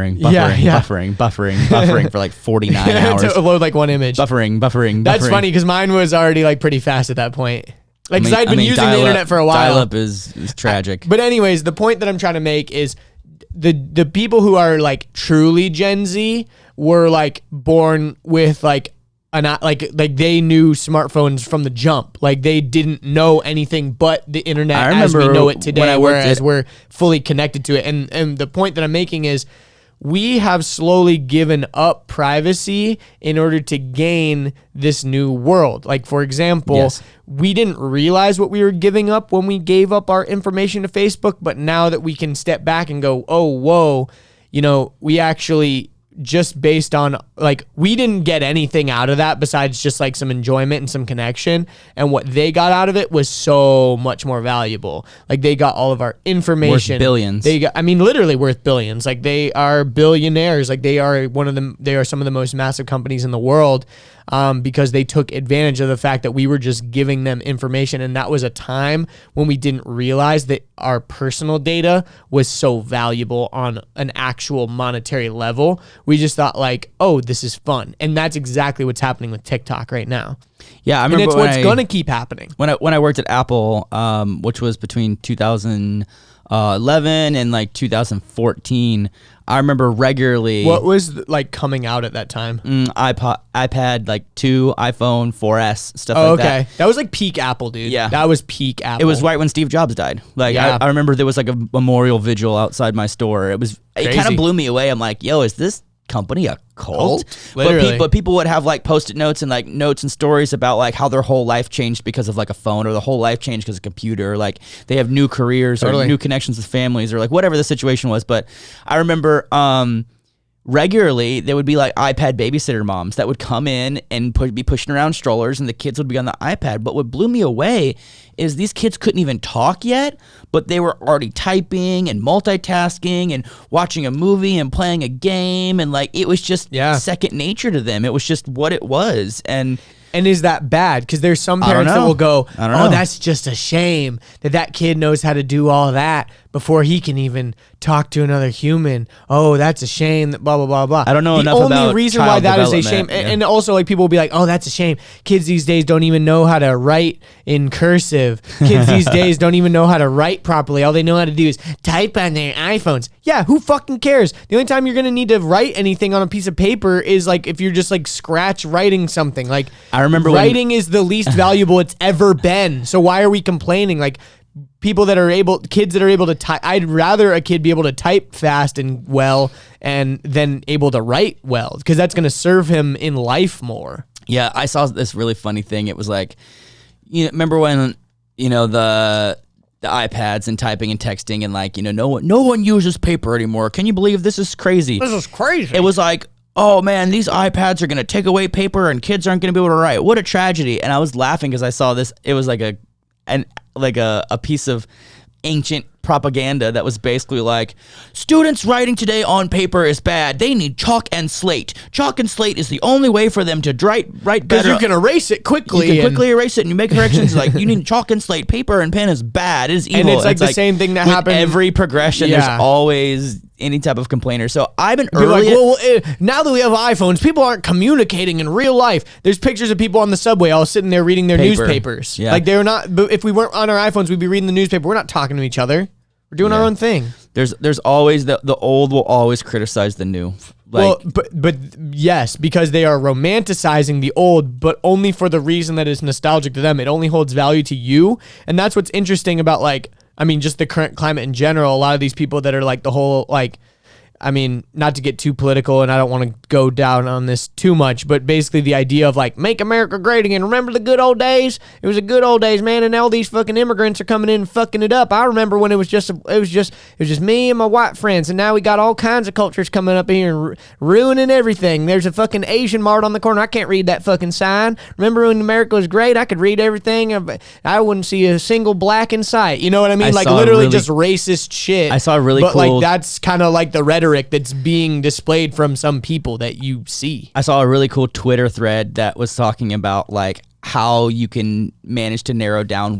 [SPEAKER 1] like 49 hours
[SPEAKER 2] to load like one image.
[SPEAKER 1] Buffering.
[SPEAKER 2] That's funny because mine was already like pretty fast at that point. Like, because I'd been using the internet for a while.
[SPEAKER 1] Dial-up is tragic.
[SPEAKER 2] But anyways, the point that I'm trying to make is the people who are like truly Gen Z were like born with like like they knew smartphones from the jump. Like they didn't know anything but the internet as we know it today, whereas we're fully connected to it. And the point that I'm making is we have slowly given up privacy in order to gain this new world. Like, for example, we didn't realize what we were giving up when we gave up our information to Facebook, but now that we can step back and go, oh, whoa, you know, we actually just based on like, we didn't get anything out of that besides just like some enjoyment and some connection. And what they got out of it was so much more valuable. Like they got all of our information.
[SPEAKER 1] Worth billions.
[SPEAKER 2] They got, I mean, literally worth billions. Like they are billionaires. Like they are they are some of the most massive companies in the world. Because they took advantage of the fact that we were just giving them information. And that was a time when we didn't realize that our personal data was so valuable on an actual monetary level. We just thought like, oh, this is fun. And that's exactly what's happening with TikTok right now.
[SPEAKER 1] Yeah, I remember
[SPEAKER 2] and it's what's going to keep happening.
[SPEAKER 1] When I worked at Apple, which was between 2011 and like 2014, I remember regularly.
[SPEAKER 2] What was like coming out at that time?
[SPEAKER 1] iPad like 2, iPhone 4S, stuff like that.
[SPEAKER 2] Okay. That was like peak Apple, dude.
[SPEAKER 1] Yeah.
[SPEAKER 2] That was peak Apple.
[SPEAKER 1] It was right when Steve Jobs died. Like I remember there was like a memorial vigil outside my store. It kind of blew me away. I'm like, yo, is this company a cult? But people would have like post-it notes and like notes and stories about like how their whole life changed because of like a phone, or the whole life changed because of a computer, or like they have new careers or new connections with families, or like whatever the situation was. But I remember regularly there would be like iPad babysitter moms that would come in and be pushing around strollers, and the kids would be on the iPad. But what blew me away is these kids couldn't even talk yet, but they were already typing and multitasking and watching a movie and playing a game, and like it was just second nature to them. It was just what it was. And is that bad? Because there's some parents that will go, oh, that's just a shame that kid knows how to do all that before he can even talk to another human. Oh, that's a shame that blah, blah, blah, blah. I don't know enough about
[SPEAKER 2] the only reason why that is a shame, and also like people will be like, oh, that's a shame. Kids these days don't even know how to write in cursive. Kids these days don't even know how to write properly. All they know how to do is type on their iPhones. Yeah, who fucking cares? The only time you're going to need to write anything on a piece of paper is like if you're just like scratch writing something. Like
[SPEAKER 1] I remember
[SPEAKER 2] writing is the least valuable it's ever been. So why are we complaining? Like kids that are able to type. I'd rather a kid be able to type fast and well and then able to write well, because that's going to serve him in life more.
[SPEAKER 1] Yeah, I saw this really funny thing. It was like, remember when, the iPads and typing and texting and like, no one uses paper anymore. Can you believe this is crazy?
[SPEAKER 2] This is crazy.
[SPEAKER 1] It was like, oh man, these iPads are going to take away paper and kids aren't going to be able to write. What a tragedy. And I was laughing because I saw this. It was like a piece of ancient propaganda that was basically like, students writing today on paper is bad. They need chalk and slate. Chalk and slate is the only way for them to write better.
[SPEAKER 2] Because you can erase it quickly.
[SPEAKER 1] You can quickly erase it and you make corrections. Like, you need chalk and slate. Paper and pen is bad. It is evil.
[SPEAKER 2] And it's like the same thing that happened.
[SPEAKER 1] Every progression, there's always any type of complainer. So I've been early.
[SPEAKER 2] Now that we have iPhones, people aren't communicating in real life. There's pictures of people on the subway all sitting there reading their newspapers.
[SPEAKER 1] Yeah.
[SPEAKER 2] Like they're not. But if we weren't on our iPhones, we'd be reading the newspaper. We're not talking to each other. We're doing our own thing.
[SPEAKER 1] There's always the old will always criticize the new. Like,
[SPEAKER 2] well, but yes, because they are romanticizing the old, but only for the reason that it's nostalgic to them. It only holds value to you, and that's what's interesting about like, I mean, just the current climate in general. A lot of these people that are like the whole like, I mean, not to get too political, and I don't want to go down on this too much, but basically the idea of like, make America great again. Remember the good old days? It was the good old days, man. And now these fucking immigrants are coming in and fucking it up. I remember when it was just me and my white friends, and now we got all kinds of cultures coming up here and ruining everything. There's a fucking Asian mart on the corner. I can't read that fucking sign. Remember when America was great? I could read everything. I wouldn't see a single black in sight. You know what I mean? Like literally just racist shit.
[SPEAKER 1] I saw a really
[SPEAKER 2] but
[SPEAKER 1] cool.
[SPEAKER 2] Like that's kind of like the rhetoric that's being displayed from some people that you see.
[SPEAKER 1] I saw a really cool Twitter thread that was talking about like how you can manage to narrow down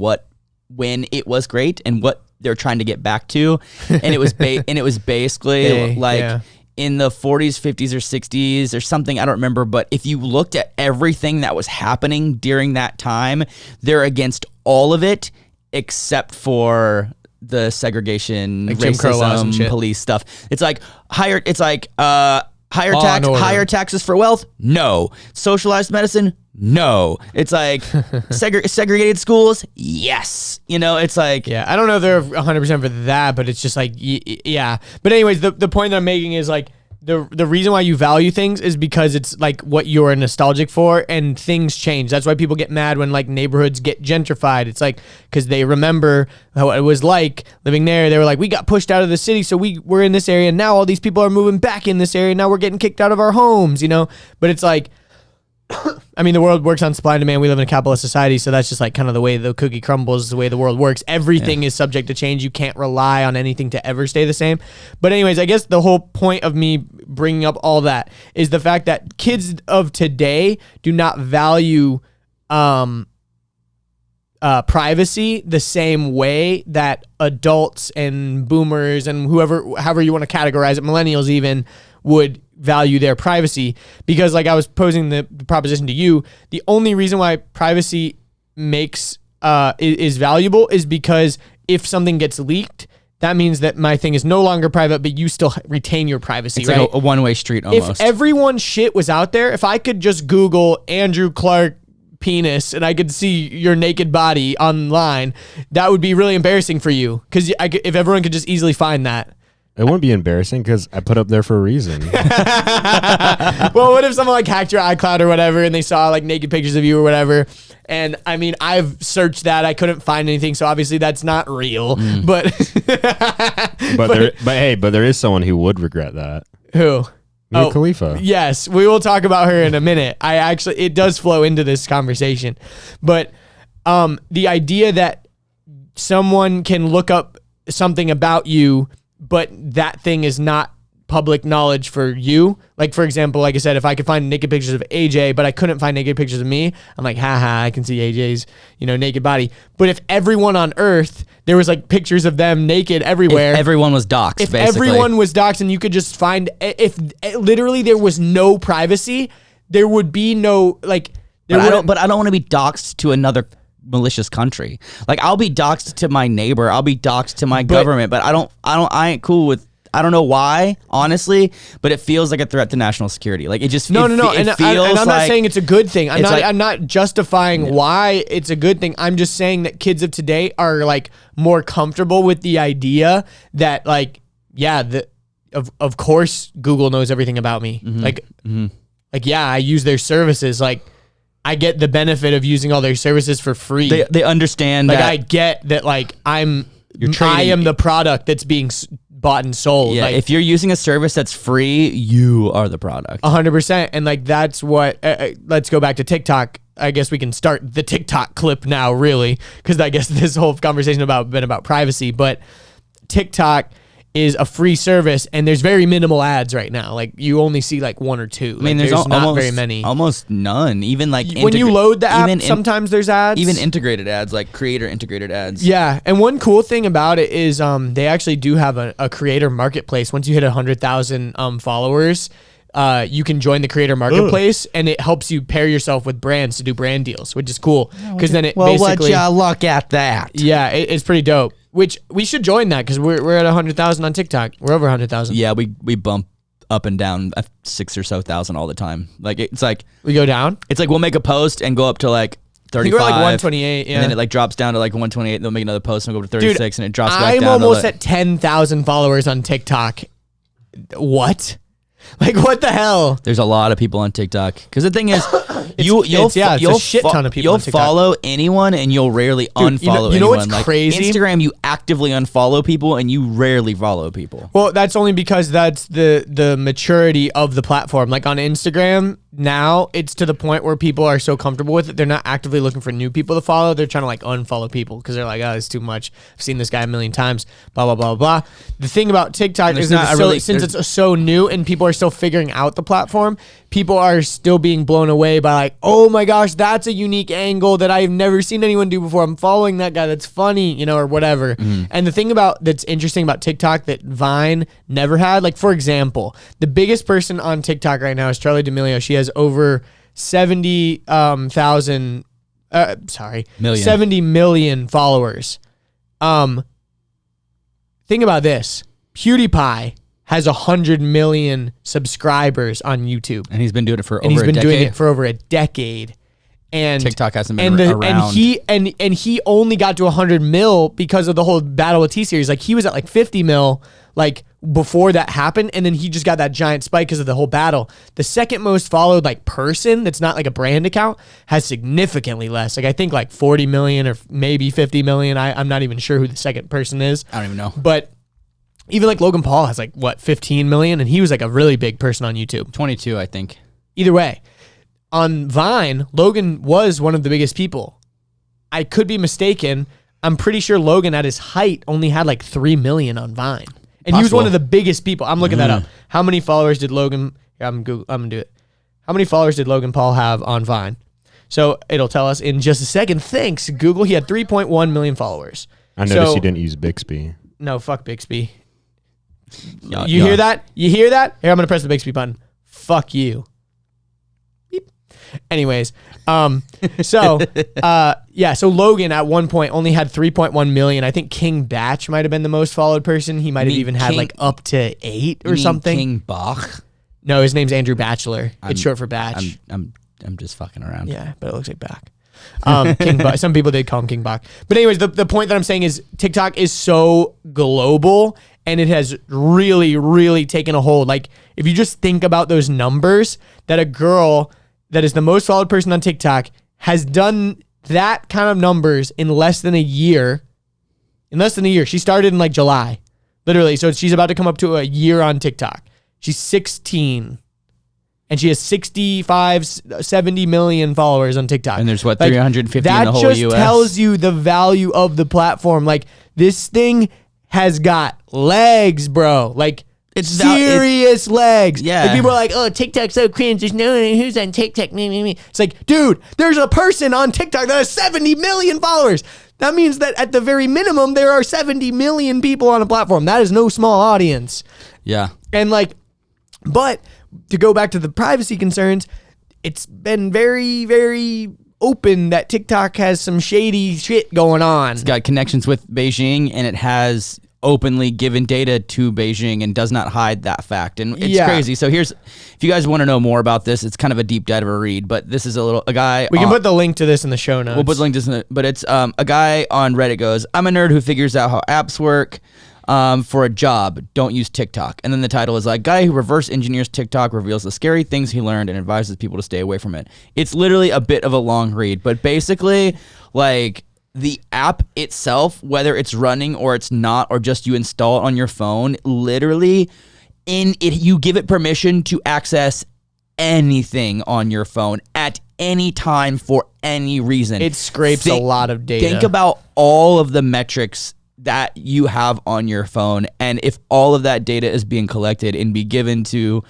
[SPEAKER 1] when it was great and what they're trying to get back to, and it was basically in the 40s, 50s, or 60s or something. I don't remember, but if you looked at everything that was happening during that time, they're against all of it except for the segregation, like racism, police stuff. It's like higher taxes for wealth. No. Socialized medicine. No. It's like segregated schools. Yes. You know, it's like,
[SPEAKER 2] yeah, I don't know if they're 100% for that, but it's just like, yeah. But anyways, the point that I'm making is like, the reason why you value things is because it's like what you're nostalgic for, and things change. That's why people get mad when like neighborhoods get gentrified. It's like because they remember how it was like living there. They were like, we got pushed out of the city, so we're in this area, and now all these people are moving back in this area. Now we're getting kicked out of our homes, you know? But it's like, I mean, the world works on supply and demand. We live in a capitalist society, so that's just like kind of the way the cookie crumbles, the way the world works. Everything is subject to change. You can't rely on anything to ever stay the same. But anyways, I guess the whole point of me bringing up all that is the fact that kids of today do not value privacy the same way that adults and boomers and however you want to categorize it, millennials even, would value their privacy. Because like I was posing the proposition to you, the only reason why privacy is valuable is because if something gets leaked, that means that my thing is no longer private, but you still retain your privacy,
[SPEAKER 1] it's
[SPEAKER 2] right?
[SPEAKER 1] Like a one-way street almost.
[SPEAKER 2] If everyone's shit was out there, if I could just Google Andrew Clark penis and I could see your naked body online, that would be really embarrassing for you. Because if everyone could just easily find that.
[SPEAKER 3] It wouldn't be embarrassing because I put up there for a reason.
[SPEAKER 2] Well, what if someone like hacked your iCloud or whatever and they saw like naked pictures of you or whatever? And I mean, I've searched that. I couldn't find anything. So obviously that's not real. But
[SPEAKER 3] there is someone who would regret that.
[SPEAKER 2] Who?
[SPEAKER 3] Mia Khalifa.
[SPEAKER 2] Yes, we will talk about her in a minute. It does flow into this conversation. But the idea that someone can look up something about you, but that thing is not public knowledge for you. Like, for example, like I said, if I could find naked pictures of AJ, but I couldn't find naked pictures of me, I'm like, haha, I can see AJ's, naked body. But if everyone on Earth, there was like pictures of them naked everywhere.
[SPEAKER 1] If everyone was doxxed,
[SPEAKER 2] if
[SPEAKER 1] basically.
[SPEAKER 2] everyone was doxxed and you could just find, if literally there was no privacy, there would be no, like,
[SPEAKER 1] but I don't want to be doxxed to another malicious country. Like, I'll be doxxed to my neighbor, I'll be doxxed to my government, but I ain't cool with, I don't know why, honestly, but it feels like a threat to national security. Like, it just
[SPEAKER 2] no. And I'm not
[SPEAKER 1] like,
[SPEAKER 2] saying it's a good thing. I'm not justifying
[SPEAKER 1] Yeah.
[SPEAKER 2] why it's a good thing. I'm just saying that kids of today are like more comfortable with the idea that like, yeah, of course Google knows everything about me. Like, yeah, I use their services. Like, I get the benefit of using all their services for free.
[SPEAKER 1] They understand
[SPEAKER 2] like,
[SPEAKER 1] that.
[SPEAKER 2] I get that. Like, I am the product that's being bought and sold.
[SPEAKER 1] Yeah,
[SPEAKER 2] like,
[SPEAKER 1] if you're using a service that's free, you are the product.
[SPEAKER 2] 100%. And like, that's what, let's go back to TikTok. I guess we can start the TikTok clip now, really, because I guess this whole conversation been about privacy. But TikTok is a free service, and there's very minimal ads right now. Like, you only see like one or two.
[SPEAKER 1] I mean,
[SPEAKER 2] like,
[SPEAKER 1] there's
[SPEAKER 2] not
[SPEAKER 1] almost
[SPEAKER 2] very many.
[SPEAKER 1] Almost none. Even like
[SPEAKER 2] when you load the app, sometimes there's ads.
[SPEAKER 1] Even integrated ads, like creator integrated ads.
[SPEAKER 2] Yeah, and one cool thing about it is they actually do have a creator marketplace. Once you hit 100,000 followers, you can join the creator marketplace, and it helps you pair yourself with brands to do brand deals, which is cool. Because then it basically...
[SPEAKER 1] would you look at that?
[SPEAKER 2] Yeah, it's pretty dope. which we should join that because we're at 100,000 on TikTok. We're over 100,000.
[SPEAKER 1] Yeah, we bump up and down 6 or so thousand all the time. Like it's like
[SPEAKER 2] we go down.
[SPEAKER 1] It's like we'll make a post and go up to like 35. I think we're
[SPEAKER 2] like 128, yeah.
[SPEAKER 1] And then it like drops down to like 128, and they'll make another post and go up to 36, and it drops back down.
[SPEAKER 2] I'm almost at 10,000 followers on TikTok. What? Like, what the hell?
[SPEAKER 1] There's a lot of people on TikTok. Because the thing is,
[SPEAKER 2] you'll a shit ton of people
[SPEAKER 1] you'll
[SPEAKER 2] on TikTok.
[SPEAKER 1] follow anyone and you'll rarely unfollow
[SPEAKER 2] you know
[SPEAKER 1] anyone.
[SPEAKER 2] what's crazy?
[SPEAKER 1] Instagram, you actively unfollow people and you rarely follow people.
[SPEAKER 2] Well, that's only because that's the maturity of the platform. Like on Instagram, now it's to the point where people are so comfortable with it, they're not actively looking for new people to follow. They're trying to like unfollow people because they're like, oh, it's too much. I've seen this guy a million times, blah, blah, blah, blah. The thing about TikTok is that since it's so new and people are still figuring out the platform, people are still being blown away by like, oh my gosh, that's a unique angle that I've never seen anyone do before. I'm following that guy. That's funny, or whatever. And the thing that's interesting about TikTok that Vine never had, like for example, the biggest person on TikTok right now is Charli D'Amelio. She has over 70 million followers. Think about this. PewDiePie has 100 million subscribers on YouTube.
[SPEAKER 1] And he's been doing it for over a decade.
[SPEAKER 2] And he's been doing it for over a decade. And
[SPEAKER 1] TikTok hasn't been around.
[SPEAKER 2] And he only got to 100 mil because of the whole Battle with T-Series. Like he was at like 50 mil like before that happened, and then he just got that giant spike because of the whole battle. The second most followed like person that's not like a brand account has significantly less. Like I think like 40 million or maybe 50 million. I'm not even sure who the second person is.
[SPEAKER 1] I don't even know.
[SPEAKER 2] But even like Logan Paul has like 15 million, and he was like a really big person on YouTube.
[SPEAKER 1] 22, I think.
[SPEAKER 2] Either way, on Vine, Logan was one of the biggest people. I could be mistaken. I'm pretty sure Logan at his height only had like 3 million on Vine. And he was one of the biggest people. I'm looking that up. How many followers did Logan... I'm going to do it. How many followers did Logan Paul have on Vine? So it'll tell us in just a second. Thanks, Google. He had 3.1 million followers.
[SPEAKER 3] I noticed you didn't use Bixby.
[SPEAKER 2] No, fuck Bixby. You hear that? You hear that? Here, I'm going to press the Bixby button. Fuck you. Beep. Anyways, so Logan at one point only had 3.1 million. I think King Batch might have been the most followed person. He might have even had like up to 8 or something.
[SPEAKER 1] King Bach?
[SPEAKER 2] No, his name's Andrew Batchelor. It's short for Batch.
[SPEAKER 1] I'm just fucking around.
[SPEAKER 2] Yeah, but it looks like Bach. King Bach. Some people did call him King Bach. But anyways, the point that I'm saying is TikTok is so global and it has really, really taken a hold. Like if you just think about those numbers, that a girl that is the most followed person on TikTok has done that kind of numbers in less than a year. In less than a year. She started in like July. Literally. So she's about to come up to a year on TikTok. She's 16. And she has 65, 70 million followers on TikTok.
[SPEAKER 1] And there's 350 in the whole US?
[SPEAKER 2] That just tells you the value of the platform. Like this thing has got legs, bro. Like it's serious legs.
[SPEAKER 1] Yeah.
[SPEAKER 2] Like people are like, oh, TikTok's so cringe. There's no one who's on TikTok. It's like, dude, there's a person on TikTok that has 70 million followers. That means that at the very minimum, there are 70 million people on a platform. That is no small audience.
[SPEAKER 1] Yeah.
[SPEAKER 2] And like, but to go back to the privacy concerns, it's been very, very open that TikTok has some shady shit going on.
[SPEAKER 1] It's got connections with Beijing, and it has openly given data to Beijing and does not hide that fact. And it's crazy. So if you guys want to know more about this, it's kind of a deep dive of a read, but this is a guy.
[SPEAKER 2] We can put the link to this in the show notes.
[SPEAKER 1] We'll put the link to this but it's a guy on Reddit goes, I'm a nerd who figures out how apps work. For a job, don't use TikTok. And then the title is like, guy who reverse engineers TikTok reveals the scary things he learned and advises people to stay away from it. It's literally a bit of a long read, but basically, like, the app itself, whether it's running or it's not, or just you install it on your phone, literally, you give it permission to access anything on your phone at any time for any reason.
[SPEAKER 2] It scrapes a lot of data.
[SPEAKER 1] Think about all of the metrics that you have on your phone, and if all of that data is being collected and be given to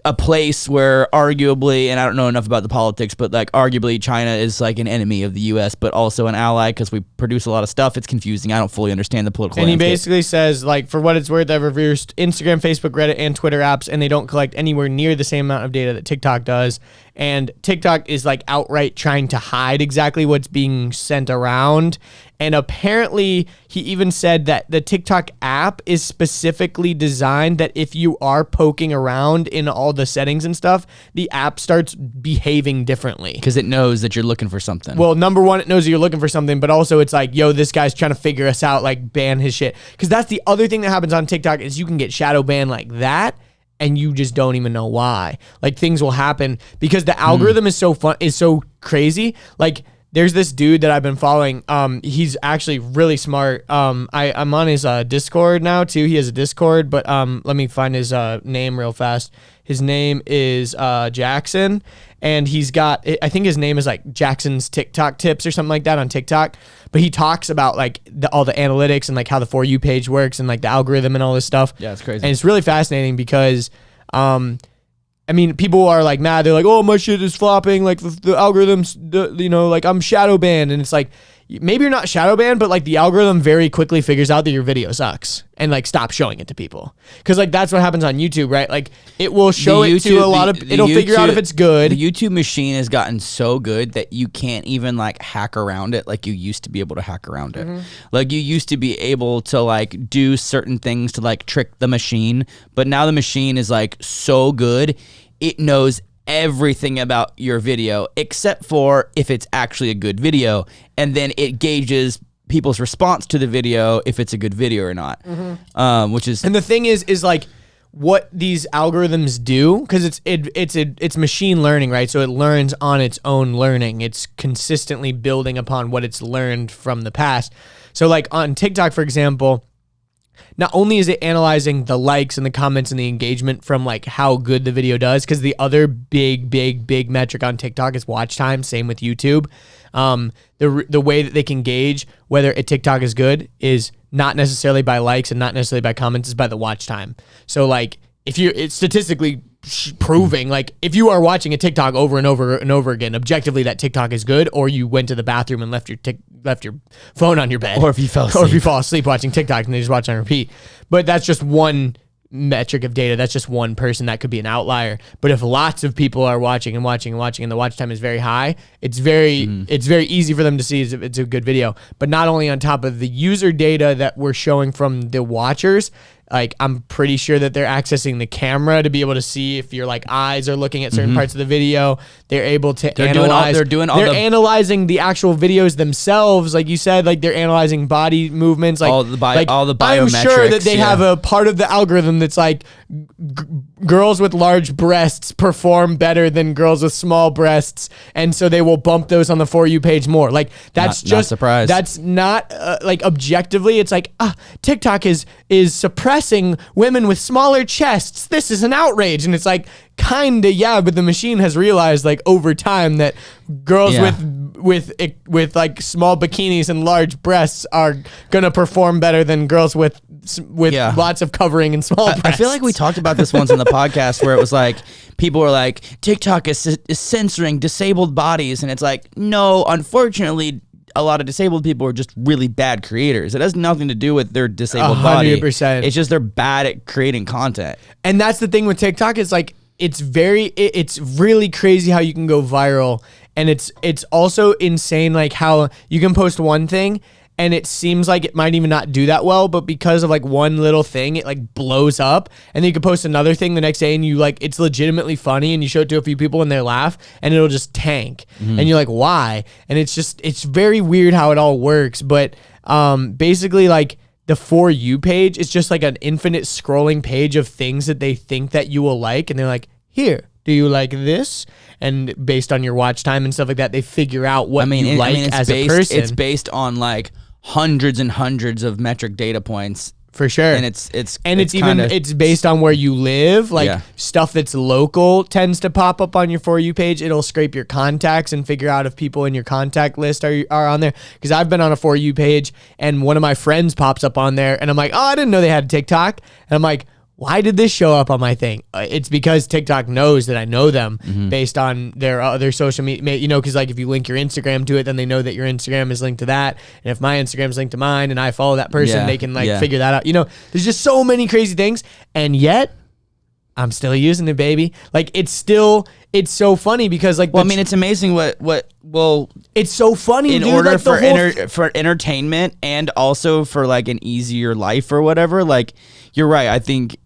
[SPEAKER 1] a place where arguably, and I don't know enough about the politics, but like arguably China is like an enemy of the US, but also an ally because we produce a lot of stuff. It's confusing. I don't fully understand the political landscape.
[SPEAKER 2] And he basically says, like, for what it's worth, I've reversed Instagram, Facebook, Reddit, and Twitter apps, and they don't collect anywhere near the same amount of data that TikTok does. And TikTok is like outright trying to hide exactly what's being sent around. And apparently he even said that the TikTok app is specifically designed that if you are poking around in all the settings and stuff, the app starts behaving differently.
[SPEAKER 1] Because it knows that you're looking for something.
[SPEAKER 2] Well, number one, it knows that you're looking for something, but also it's like, yo, this guy's trying to figure us out, like ban his shit. Because that's the other thing that happens on TikTok is you can get shadow banned like that, and you just don't even know why. Like things will happen because the algorithm is so crazy. Like there's this dude that I've been following. He's actually really smart. I'm on his Discord now too. He has a Discord, but let me find his name real fast. His name is Jackson, and he's got, I think his name is like Jackson's TikTok tips or something like that on TikTok. But he talks about like all the analytics and like how the For You page works and like the algorithm and all this stuff.
[SPEAKER 1] Yeah, it's crazy.
[SPEAKER 2] And it's really fascinating because, I mean, people are like mad. They're like, oh, my shit is flopping. Like the algorithm's, like I'm shadow banned. And it's like, maybe you're not shadow banned, but like the algorithm very quickly figures out that your video sucks and like stop showing it to people. Cause like that's what happens on YouTube, right? Like it will show it to a lot of, it'll figure out if it's good.
[SPEAKER 1] The YouTube machine has gotten so good that you can't even like hack around it like you used to be able to hack around it. Like you used to be able to like do certain things to like trick the machine, but now the machine is like so good, it knows everything about your video except for if it's actually a good video, and then it gauges people's response to the video if it's a good video or not. Which is,
[SPEAKER 2] and the thing is like what these algorithms do, because it's machine learning, right? So it learns on its own learning. It's consistently building upon what it's learned from the past. So like on TikTok, for example, not only is it analyzing the likes and the comments and the engagement from like how good the video does, because the other big metric on TikTok is watch time. Same with YouTube. The way that they can gauge whether a TikTok is good is not necessarily by likes and not necessarily by comments, is by the watch time. So like if it's statistically proving, like if you are watching a TikTok over and over and over again, objectively that TikTok is good, or you went to the bathroom and left your phone on your bed,
[SPEAKER 1] or if you fell asleep.
[SPEAKER 2] Or if you fall asleep watching TikTok and they just watch on repeat. But that's just one metric of data. That's just one person. That could be an outlier. But if lots of people are watching and the watch time is very high, it's very easy for them to see if it's a good video. But not only on top of the user data that we're showing from the watchers, like I'm pretty sure that they're accessing the camera to be able to see if your like eyes are looking at certain parts of the video. They're able to analyze. They're analyzing the actual videos themselves, like you said. Like they're analyzing body movements, like all the biometrics. I'm sure that they have a part of the algorithm that's like girls with large breasts perform better than girls with small breasts, and so they will bump those on the For You page more. Like that's not surprised. That's not like objectively. It's like TikTok is suppressing women with smaller chests. This is an outrage. And it's like, kinda, yeah, but the machine has realized like over time that girls with like small bikinis and large breasts are gonna perform better than girls with lots of covering and small breasts.
[SPEAKER 1] I feel like we talked about this once on the podcast where it was like people were like, TikTok is censoring disabled bodies, and it's like, no, unfortunately a lot of disabled people are just really bad creators. It has nothing to do with their disabled
[SPEAKER 2] 100%.
[SPEAKER 1] body. It's just they're bad at creating content.
[SPEAKER 2] And that's the thing with TikTok. It's like it's really crazy how you can go viral, and it's also insane like how you can post one thing and it seems like it might even not do that well, but because of like one little thing, it like blows up, and then you can post another thing the next day and you like, it's legitimately funny, and you show it to a few people and they laugh and it'll just tank. And you're like, why? And it's very weird how it all works. But basically like the For You page is just like an infinite scrolling page of things that they think that you will like. And they're like, here, do you like this? And based on your watch time and stuff like that, they figure out what you like as a person.
[SPEAKER 1] It's based on like hundreds and hundreds of metric data points.
[SPEAKER 2] For sure.
[SPEAKER 1] And it's
[SPEAKER 2] based on where you live. Like stuff that's local tends to pop up on your For You page. It'll scrape your contacts and figure out if people in your contact list are on there. Because I've been on a For You page and one of my friends pops up on there and I'm like, oh, I didn't know they had a TikTok. And I'm like, why did this show up on my thing? It's because TikTok knows that I know them based on their other social media, you know, because like if you link your Instagram to it, then they know that your Instagram is linked to that. And if my Instagram is linked to mine and I follow that person, they can like figure that out. You know, there's just so many crazy things. And yet I'm still using it, baby. Like it's so funny because like,
[SPEAKER 1] well, I mean, it's amazing
[SPEAKER 2] it's so funny
[SPEAKER 1] in
[SPEAKER 2] dude,
[SPEAKER 1] order
[SPEAKER 2] like
[SPEAKER 1] for entertainment and also for like an easier life or whatever. Like you're right. I think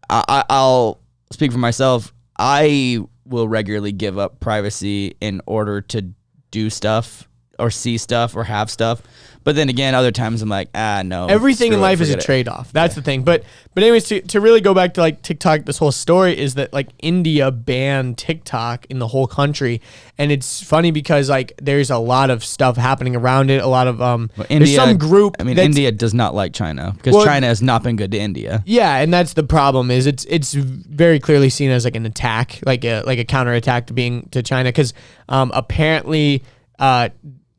[SPEAKER 1] I'll speak for myself. I will regularly give up privacy in order to do stuff or see stuff or have stuff. But then again, other times I'm like, no.
[SPEAKER 2] Everything in life is a trade-off. That's the thing. But anyways, to really go back to like TikTok, this whole story is that like India banned TikTok in the whole country. And it's funny because like there's a lot of stuff happening around it. A lot of there's some group.
[SPEAKER 1] I mean, India does not like China because China has not been good to India.
[SPEAKER 2] Yeah, and that's the problem. Is it's very clearly seen as like an attack, like a counterattack to China, because apparently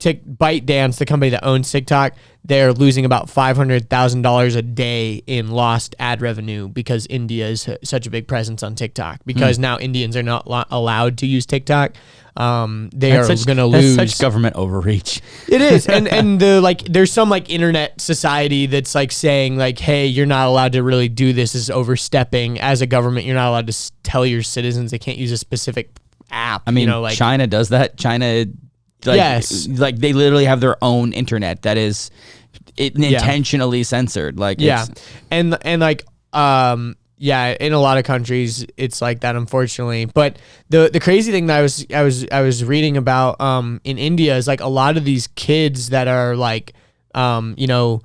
[SPEAKER 2] ByteDance, the company that owns TikTok, they're losing about $500,000 a day in lost ad revenue because India is such a big presence on TikTok. Because now Indians are not allowed to use TikTok. They are going to lose.
[SPEAKER 1] That's such government overreach.
[SPEAKER 2] It is, and the like, there's some like internet society that's like saying like, hey, you're not allowed to really do this. This is overstepping. As a government, you're not allowed to tell your citizens they can't use a specific app.
[SPEAKER 1] I mean, like China does that. China. Like,
[SPEAKER 2] yes,
[SPEAKER 1] like they literally have their own internet that is intentionally censored. Like
[SPEAKER 2] and like in a lot of countries it's like that, unfortunately. But the crazy thing that I was reading about in India is like a lot of these kids that are like that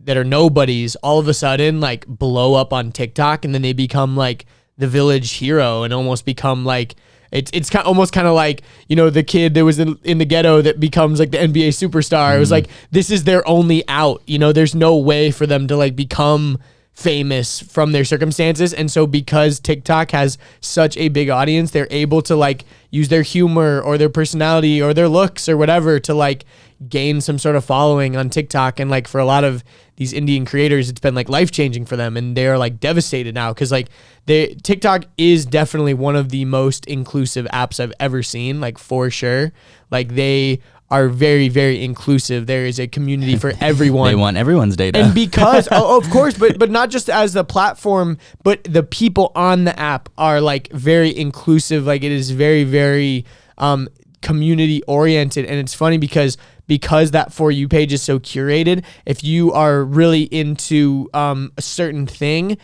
[SPEAKER 2] are nobodies all of a sudden like blow up on TikTok, and then they become like the village hero and almost become like. It's almost kind of like, the kid that was in the ghetto that becomes like the NBA superstar. It was like, this is their only out. There's no way for them to like become famous from their circumstances. And so because TikTok has such a big audience, they're able to like use their humor or their personality or their looks or whatever to like gain some sort of following on TikTok. And like for a lot of these Indian creators, it's been like life-changing for them, and they're like devastated now because like TikTok is definitely one of the most inclusive apps I've ever seen, like for sure. Like they are very, very inclusive. There is a community for everyone.
[SPEAKER 1] They want everyone's data.
[SPEAKER 2] And because, of course, but not just as the platform, but the people on the app are like very inclusive. Like it is very, very community oriented. And it's funny because that For You page is so curated, if you are really into a certain thing,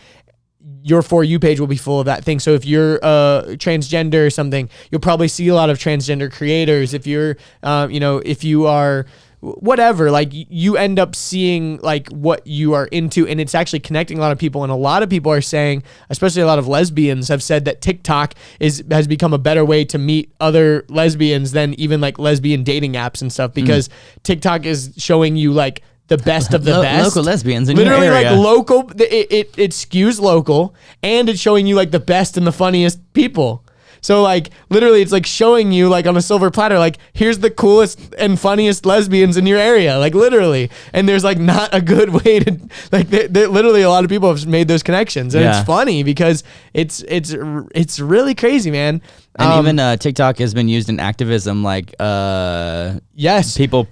[SPEAKER 2] your For You page will be full of that thing. So if you're transgender or something, you'll probably see a lot of transgender creators. If you're, if you are whatever, like you end up seeing like what you are into, and it's actually connecting a lot of people. And a lot of people are saying, especially a lot of lesbians have said that TikTok has become a better way to meet other lesbians than even like lesbian dating apps and stuff, because TikTok is showing you like the best of the best.
[SPEAKER 1] Local lesbians in
[SPEAKER 2] literally
[SPEAKER 1] your area.
[SPEAKER 2] Like local, it skews local, and it's showing you like the best and the funniest people. So like literally it's like showing you like on a silver platter, like here's the coolest and funniest lesbians in your area, like literally. And there's like not a good way to like literally a lot of people have made those connections, and it's funny because it's really crazy, man.
[SPEAKER 1] And even TikTok has been used in activism, like
[SPEAKER 2] yes,
[SPEAKER 1] people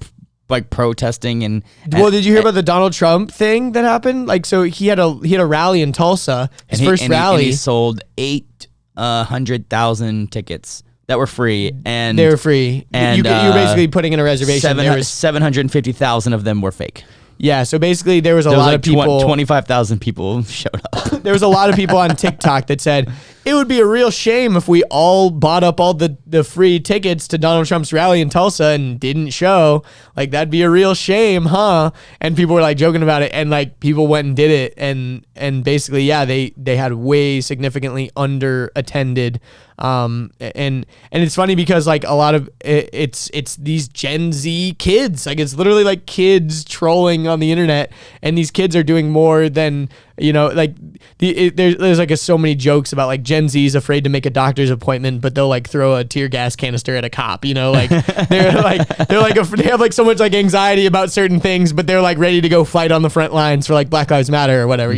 [SPEAKER 1] like protesting and
[SPEAKER 2] well, did you hear about the Donald Trump thing that happened? Like, so he had a rally in Tulsa, his first rally.
[SPEAKER 1] He sold 800,000 tickets that were free, and
[SPEAKER 2] they were free. And you were basically putting in a reservation.
[SPEAKER 1] 750,000 of them were fake.
[SPEAKER 2] Yeah, so basically there was a lot of people.
[SPEAKER 1] 25,000 people showed up.
[SPEAKER 2] There was a lot of people on TikTok that said it would be a real shame if we all bought up all the free tickets to Donald Trump's rally in Tulsa and didn't show. Like, that'd be a real shame, huh? And people were like joking about it, and like people went and did it, and basically, yeah, they had way significantly under attended. And it's funny because like a lot of it's these Gen Z kids, like it's literally like kids trolling on the internet, and these kids are doing more than, like there's like so many jokes about like Gen Z is afraid to make a doctor's appointment, but they'll like throw a tear gas canister at a cop, like they have like so much like anxiety about certain things, but they're like ready to go fight on the front lines for like Black Lives Matter or whatever,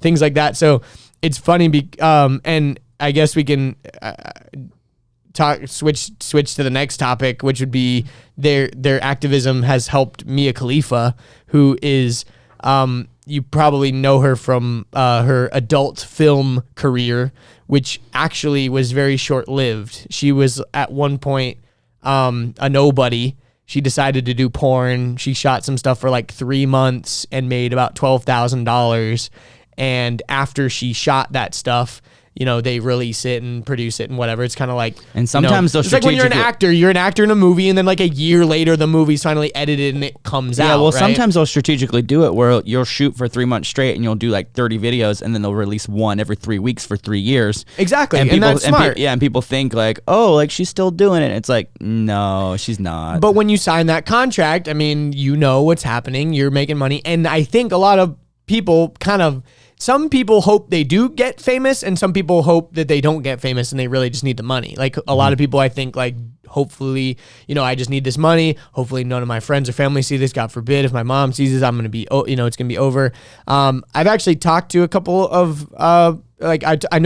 [SPEAKER 2] things like that. So it's funny, and I guess we can switch to the next topic, which would be their activism has helped Mia Khalifa, who is you probably know her from her adult film career, which actually was very short-lived. She was at one point a nobody. She decided to do porn. She shot some stuff for like 3 months and made about $12,000. And after she shot that stuff, you know, they release it and produce it and whatever. It's kind of like,
[SPEAKER 1] and sometimes those
[SPEAKER 2] it's like when you're an actor in a movie, and then like a year later, the movie's finally edited and it comes out.
[SPEAKER 1] Yeah, well,
[SPEAKER 2] right?
[SPEAKER 1] sometimes they'll strategically do it where you'll shoot for 3 months straight and you'll do like 30 videos, and then they'll release one every 3 weeks for 3 years.
[SPEAKER 2] Exactly, and
[SPEAKER 1] people,
[SPEAKER 2] that's smart.
[SPEAKER 1] And people think like, oh, like she's still doing it. It's like, no, she's not.
[SPEAKER 2] But when you sign that contract, I mean, you know what's happening. You're making money, and I think a lot of people some people hope they do get famous, and some people hope that they don't get famous and they really just need the money. Like a lot of people, I think, like, hopefully, you know, I just need this money. Hopefully none of my friends or family see this. God forbid, if my mom sees this, I'm going to be, you know, it's going to be over. I've actually talked to a couple of, I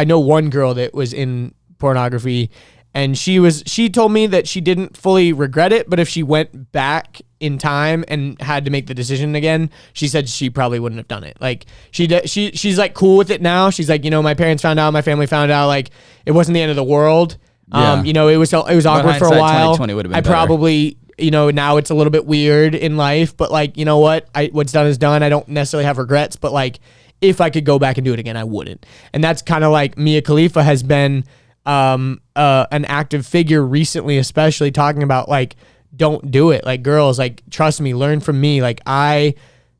[SPEAKER 2] know one girl that was in pornography, and she told me that she didn't fully regret it, but if she went back in time and had to make the decision again, she said she probably wouldn't have done it. Like she's like cool with it now. She's like, you know, my parents found out, my family found out, like it wasn't the end of the world.
[SPEAKER 1] Yeah.
[SPEAKER 2] You know, it was awkward for a while.
[SPEAKER 1] 2020 would have been
[SPEAKER 2] I
[SPEAKER 1] better.
[SPEAKER 2] probably, you know, now it's a little bit weird in life, but like, you know what? What's done is done. I don't necessarily have regrets, but like if I could go back and do it again, I wouldn't. And that's kind of like Mia Khalifa has been an active figure recently, especially talking about like, don't do it. Like, girls, like, trust me, learn from me. Like, I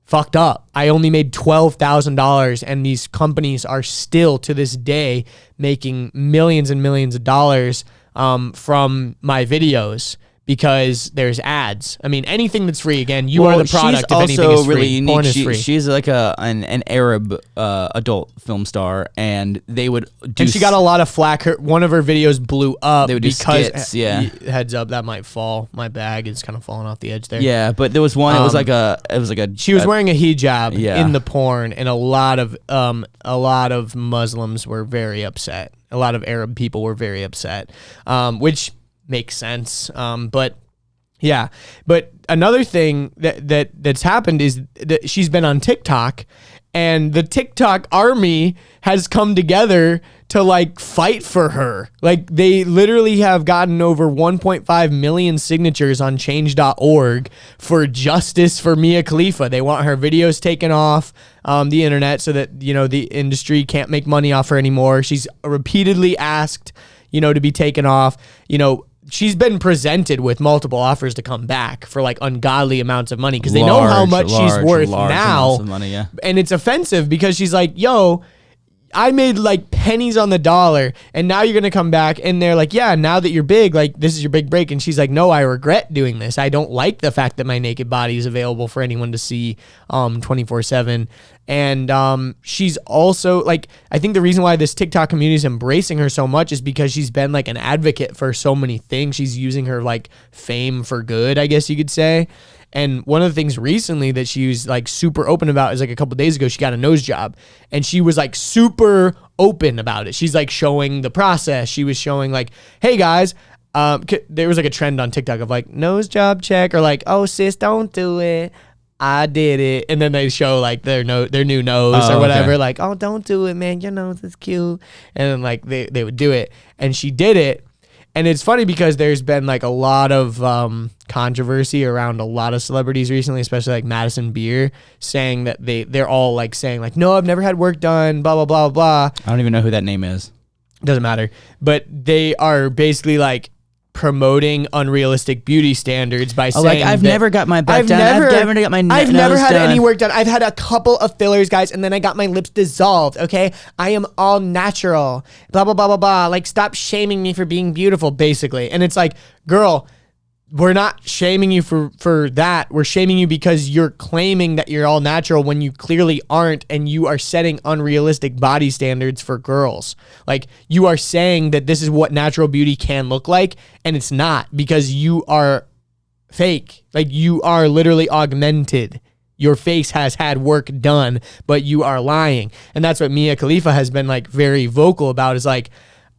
[SPEAKER 2] fucked up. I only made $12,000, and these companies are still to this day making millions and millions of dollars from my videos because there's ads. I mean, anything that's free, again, you are the product if anything is free.
[SPEAKER 1] Really unique.
[SPEAKER 2] Porn is free.
[SPEAKER 1] She's like an Arab adult film star, and they would do.
[SPEAKER 2] And she got a lot of flack. One of her videos blew up.
[SPEAKER 1] They would do
[SPEAKER 2] because
[SPEAKER 1] skits, yeah.
[SPEAKER 2] Heads up, that might fall. My bag is kind of falling off the edge there.
[SPEAKER 1] Yeah, but there was one. It was like a.
[SPEAKER 2] She was wearing a hijab
[SPEAKER 1] Yeah.
[SPEAKER 2] in the porn, and a lot of Muslims were very upset. A lot of Arab people were very upset, which makes sense. But yeah, but another thing that's happened is that she's been on TikTok, and the TikTok army has come together to like fight for her. Like they literally have gotten over 1.5 million signatures on change.org for justice for Mia Khalifa. They want her videos taken off the internet so that, you know, the industry can't make money off her anymore. She's repeatedly asked, you know, to be taken off. You know, she's been presented with multiple offers to come back for like ungodly amounts of money because they know how much she's worth now.
[SPEAKER 1] Of money, yeah.
[SPEAKER 2] And it's offensive because she's like, yo, I made like pennies on the dollar, and now you're going to come back, and they're like, yeah, now that you're big, like this is your big break. And she's like, no, I regret doing this. I don't like the fact that my naked body is available for anyone to see 24/7. And she's also like, I think the reason why this TikTok community is embracing her so much is because she's been like an advocate for so many things. She's using her like fame for good, I guess you could say. And one of the things recently that she was like super open about is like a couple days ago, she got a nose job, and she was like super open about it. She's like showing the process. She was showing like, hey guys, there was like a trend on TikTok of like nose job check, or like, oh sis, don't do it, I did it. And then they show like their new nose or whatever. Okay. Like, oh, don't do it, man. Your nose is cute. And then like they would do it, and she did it. And it's funny because there's been like a lot of controversy around a lot of celebrities recently, especially like Madison Beer, saying that they're all like saying like, no, I've never had work done, blah, blah, blah, blah.
[SPEAKER 1] I don't even know who that name is.
[SPEAKER 2] Doesn't matter. But they are basically like promoting unrealistic beauty standards by saying
[SPEAKER 1] like, I've never got my back done. I've never got my
[SPEAKER 2] I've never had any work done. I've had a couple of fillers, guys, and then I got my lips dissolved, okay? I am all natural, blah, blah, blah, blah, blah. Like, stop shaming me for being beautiful, basically. And it's like, girl, we're not shaming you for that. We're shaming you because you're claiming that you're all natural when you clearly aren't, and you are setting unrealistic body standards for girls. Like, you are saying that this is what natural beauty can look like, and it's not, because you are fake. Like, you are literally augmented. Your face has had work done, but you are lying. And that's what Mia Khalifa has been like very vocal about, is like,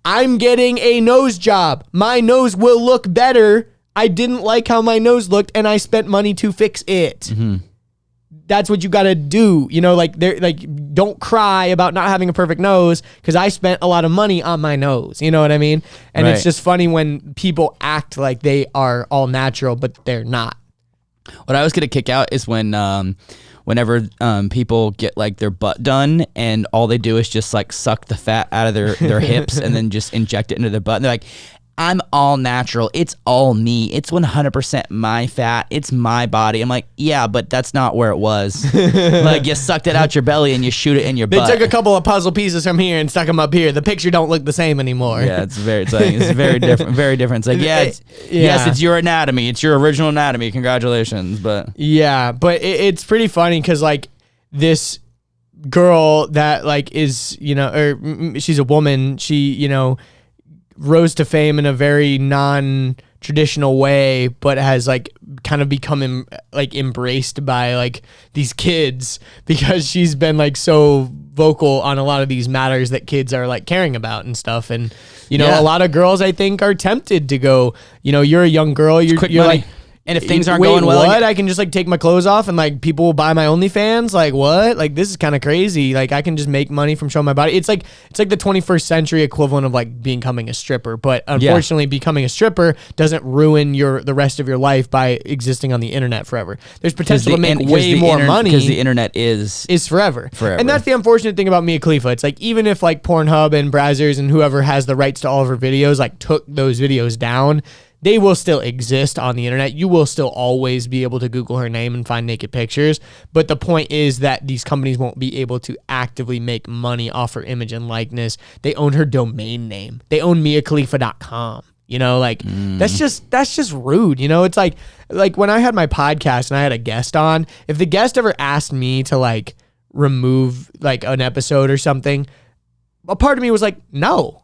[SPEAKER 2] I'm getting a nose job. My nose will look better. I didn't like how my nose looked, and I spent money to fix it.
[SPEAKER 1] Mm-hmm.
[SPEAKER 2] that's what you got to do. You know, like they're like, don't cry about not having a perfect nose because I spent a lot of money on my nose. You know what I mean? And it's just funny when people act like they are all natural, but they're not.
[SPEAKER 1] What I was gonna kick out is whenever people get like their butt done and all they do is just like suck the fat out of their hips and then just inject it into their butt. And they're like, I'm all natural. It's all me. It's 100% my fat. It's my body. I'm like, yeah, but that's not where it was. Like you sucked it out your belly and you shoot it in your butt.
[SPEAKER 2] They took a couple of puzzle pieces from here and stuck them up here. The picture don't look the same anymore.
[SPEAKER 1] Yeah, it's very different. Very different. It's like, yes, it's your anatomy. It's your original anatomy. Congratulations. But
[SPEAKER 2] yeah, but it's pretty funny because like this girl that like is, you know, or she's a woman. She, you know, rose to fame in a very non-traditional way, but has like kind of become like embraced by like these kids because she's been like so vocal on a lot of these matters that kids are like caring about and stuff. And you know, a lot of girls I think are tempted to go, you know, you're a young girl, you're like,
[SPEAKER 1] and if things aren't going well,
[SPEAKER 2] I can just like take my clothes off and like people will buy my OnlyFans. Like what? Like this is kind of crazy. Like I can just make money from showing my body. It's like the 21st century equivalent of like becoming a stripper. But unfortunately, becoming a stripper doesn't ruin the rest of your life by existing on the internet forever. There's potential to make way more money
[SPEAKER 1] because the internet is
[SPEAKER 2] forever. And that's the unfortunate thing about Mia Khalifa. It's like even if like Pornhub and Brazzers and whoever has the rights to all of her videos like took those videos down, they will still exist on the internet. You will still always be able to Google her name and find naked pictures. But the point is that these companies won't be able to actively make money off her image and likeness. They own her domain name. They own MiaKhalifa.com. You know, like that's just rude. You know, it's like when I had my podcast and I had a guest on, if the guest ever asked me to like remove like an episode or something, a part of me was like, no.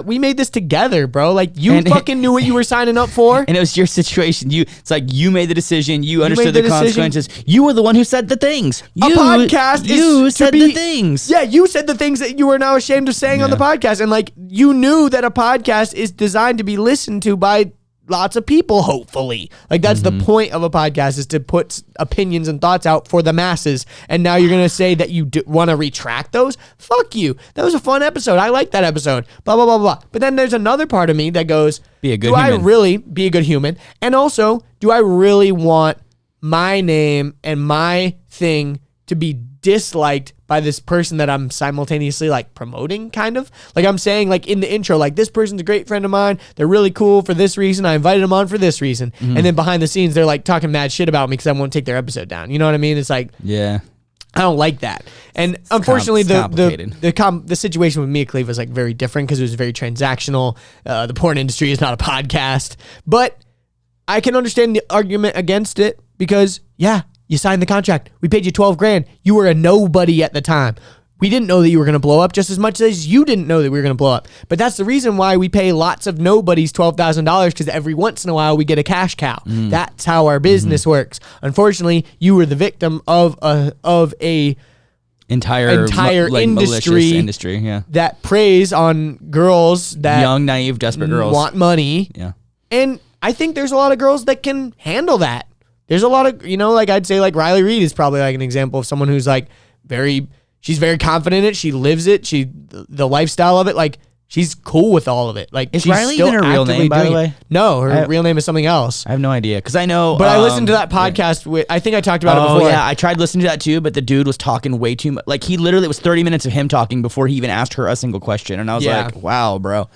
[SPEAKER 2] We made this together, bro. Like you fucking knew what you were signing up for,
[SPEAKER 1] and it was your situation. It's like you made the decision. You understood the consequences. You were the one who said the things.
[SPEAKER 2] A podcast.
[SPEAKER 1] You said the things.
[SPEAKER 2] Yeah, you said the things that you are now ashamed of saying on the podcast, and like you knew that a podcast is designed to be listened to by lots of people, hopefully. Like that's the point of a podcast, is to put opinions and thoughts out for the masses. And now you're gonna say that you want to retract those? Fuck you. That was a fun episode. I like that episode. Blah blah blah blah. But then there's another part of me that goes,
[SPEAKER 1] be a good
[SPEAKER 2] do
[SPEAKER 1] human.
[SPEAKER 2] I really be a good human? And also, do I really want my name and my thing to be disliked by this person that I'm simultaneously like promoting, kind of? Like I'm saying like in the intro, like this person's a great friend of mine. They're really cool for this reason. I invited them on for this reason. And then behind the scenes, they're like talking mad shit about me because I won't take their episode down. You know what I mean? It's like,
[SPEAKER 1] yeah,
[SPEAKER 2] I don't like that. And unfortunately, the situation with Mia Khalifa is like very different because it was very transactional. The porn industry is not a podcast, but I can understand the argument against it because you signed the contract. We paid you $12,000. You were a nobody at the time. We didn't know that you were going to blow up just as much as you didn't know that we were going to blow up. But that's the reason why we pay lots of nobodies $12,000, because every once in a while we get a cash cow. That's how our business works. Unfortunately, you were the victim of a entire industry that preys on girls that
[SPEAKER 1] young, naive, desperate girls
[SPEAKER 2] want money.
[SPEAKER 1] Yeah.
[SPEAKER 2] And I think there's a lot of girls that can handle that. There's a lot of, you know, like I'd say like Riley Reid is probably like an example of someone who's like she's very confident in it. She lives it. The lifestyle of it. Like she's cool with all of it. Like
[SPEAKER 1] is
[SPEAKER 2] she's
[SPEAKER 1] Riley
[SPEAKER 2] still
[SPEAKER 1] even her real name, by the way?
[SPEAKER 2] No, her real name is something else.
[SPEAKER 1] I have no idea. Cause I know,
[SPEAKER 2] but I listened to that podcast I think I talked about it before.
[SPEAKER 1] Yeah. I tried listening to that too, but the dude was talking way too much. Like he literally, it was 30 minutes of him talking before he even asked her a single question. And I was like, wow, bro.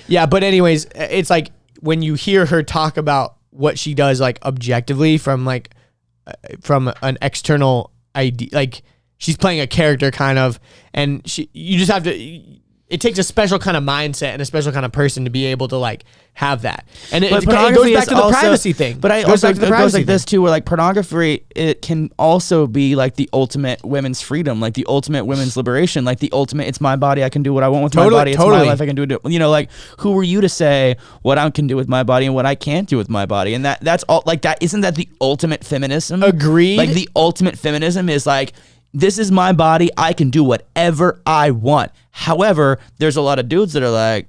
[SPEAKER 2] Yeah. But anyways, it's like when you hear her talk about what she does, like objectively from an external idea, like she's playing a character kind of, and you just have to, it takes a special kind of mindset and a special kind of person to be able to like have that. And it goes back to the privacy thing.
[SPEAKER 1] But it goes like this too, where like pornography, it can also be like the ultimate women's freedom, like the ultimate women's liberation, like the ultimate, it's my body, I can do what I want with my body, it's my life, I can do it. You know, like who are you to say what I can do with my body and what I can't do with my body? And that's all, like that, isn't that the ultimate feminism?
[SPEAKER 2] Agreed.
[SPEAKER 1] Like the ultimate feminism is like, this is my body, I can do whatever I want. However, there's a lot of dudes that are like,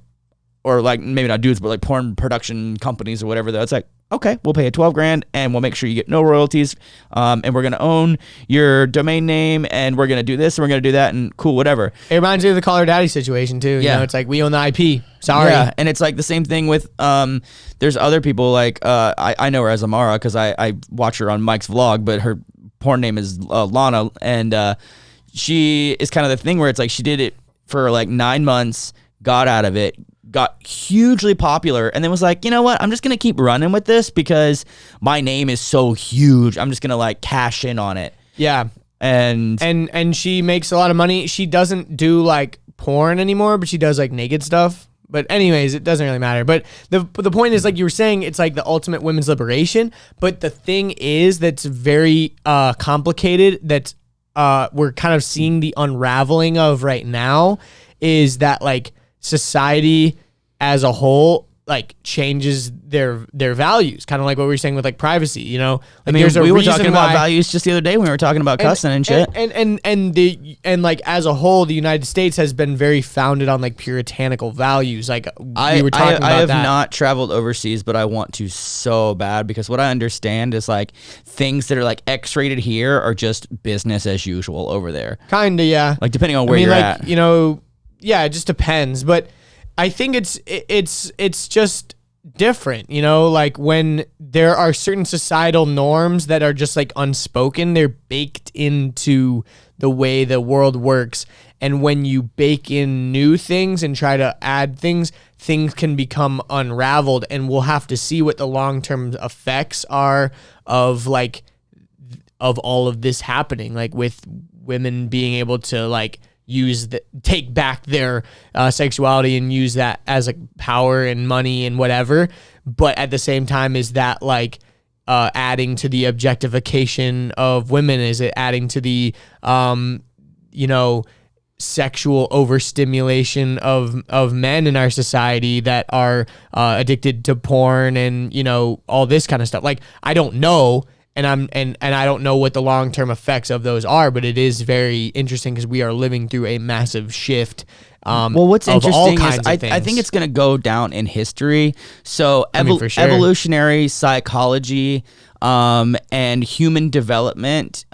[SPEAKER 1] or like maybe not dudes, but like porn production companies or whatever. That's like, okay, we'll pay you $12,000 and we'll make sure you get no royalties. And we're gonna own your domain name, and we're gonna do this and we're gonna do that, and cool, whatever.
[SPEAKER 2] It reminds me of the Call Her Daddy situation too. You know, it's like we own the IP. Sorry.
[SPEAKER 1] Yeah, and it's like the same thing with there's other people like I know her as Amara because I watch her on Mike's vlog, but her porn name is Lana, and she is kind of the thing where it's like she did it for like 9 months, got out of it, got hugely popular, and then was like, you know what, I'm just gonna keep running with this because my name is so huge. I'm just gonna like cash in on it.
[SPEAKER 2] Yeah.
[SPEAKER 1] And
[SPEAKER 2] she makes a lot of money. She doesn't do like porn anymore, but she does like naked stuff. But anyways, it doesn't really matter. But the point is, like you were saying, it's like the ultimate women's liberation. But the thing is that's very complicated, that we're kind of seeing the unraveling of right now, is that like society as a whole like changes their values, kind of like what we were saying with like privacy, you know. Like,
[SPEAKER 1] I mean, we were talking about values just the other day when we were talking about cussing and shit.
[SPEAKER 2] And like as a whole, the United States has been very founded on like puritanical values. Like we were talking about
[SPEAKER 1] I have
[SPEAKER 2] that.
[SPEAKER 1] not traveled overseas, but I want to so bad, because what I understand is like things that are like X-rated here are just business as usual over there.
[SPEAKER 2] Kinda, yeah.
[SPEAKER 1] Like depending on where you're
[SPEAKER 2] like,
[SPEAKER 1] at,
[SPEAKER 2] you know, yeah, it just depends. But I think it's just different, you know, like when there are certain societal norms that are just like unspoken, they're baked into the way the world works. And when you bake in new things and try to add things can become unraveled, and we'll have to see what the long-term effects are of like, of all of this happening, like with women being able to like take back their sexuality and use that as like power and money and whatever. But at the same time, is that like adding to the objectification of women? Is it adding to the you know, sexual overstimulation of men in our society that are addicted to porn and, you know, all this kind of stuff? Like, I don't know. And I don't know what the long-term effects of those are, but it is very interesting because we are living through a massive shift.
[SPEAKER 1] Well, what's
[SPEAKER 2] of
[SPEAKER 1] interesting
[SPEAKER 2] all
[SPEAKER 1] is
[SPEAKER 2] kinds
[SPEAKER 1] I
[SPEAKER 2] of things.
[SPEAKER 1] think it's going to go down in history. So
[SPEAKER 2] for sure.
[SPEAKER 1] evolutionary psychology and human development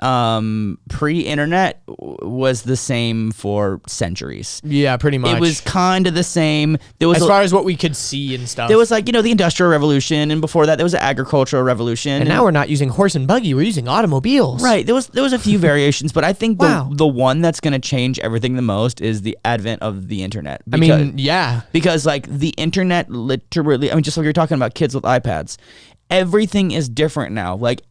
[SPEAKER 1] pre-internet was the same for centuries.
[SPEAKER 2] Yeah, pretty much.
[SPEAKER 1] It was kind of the same. There was
[SPEAKER 2] as far as what we could see and stuff.
[SPEAKER 1] there was like, you know, the Industrial Revolution, and before that there was the Agricultural Revolution.
[SPEAKER 2] And now we're not using horse and buggy, we're using automobiles.
[SPEAKER 1] Right. There was a few variations, but I think the one that's going to change everything the most is the advent of the internet.
[SPEAKER 2] Because
[SPEAKER 1] like the internet literally, I mean, just like you're talking about kids with iPads, everything is different now. Like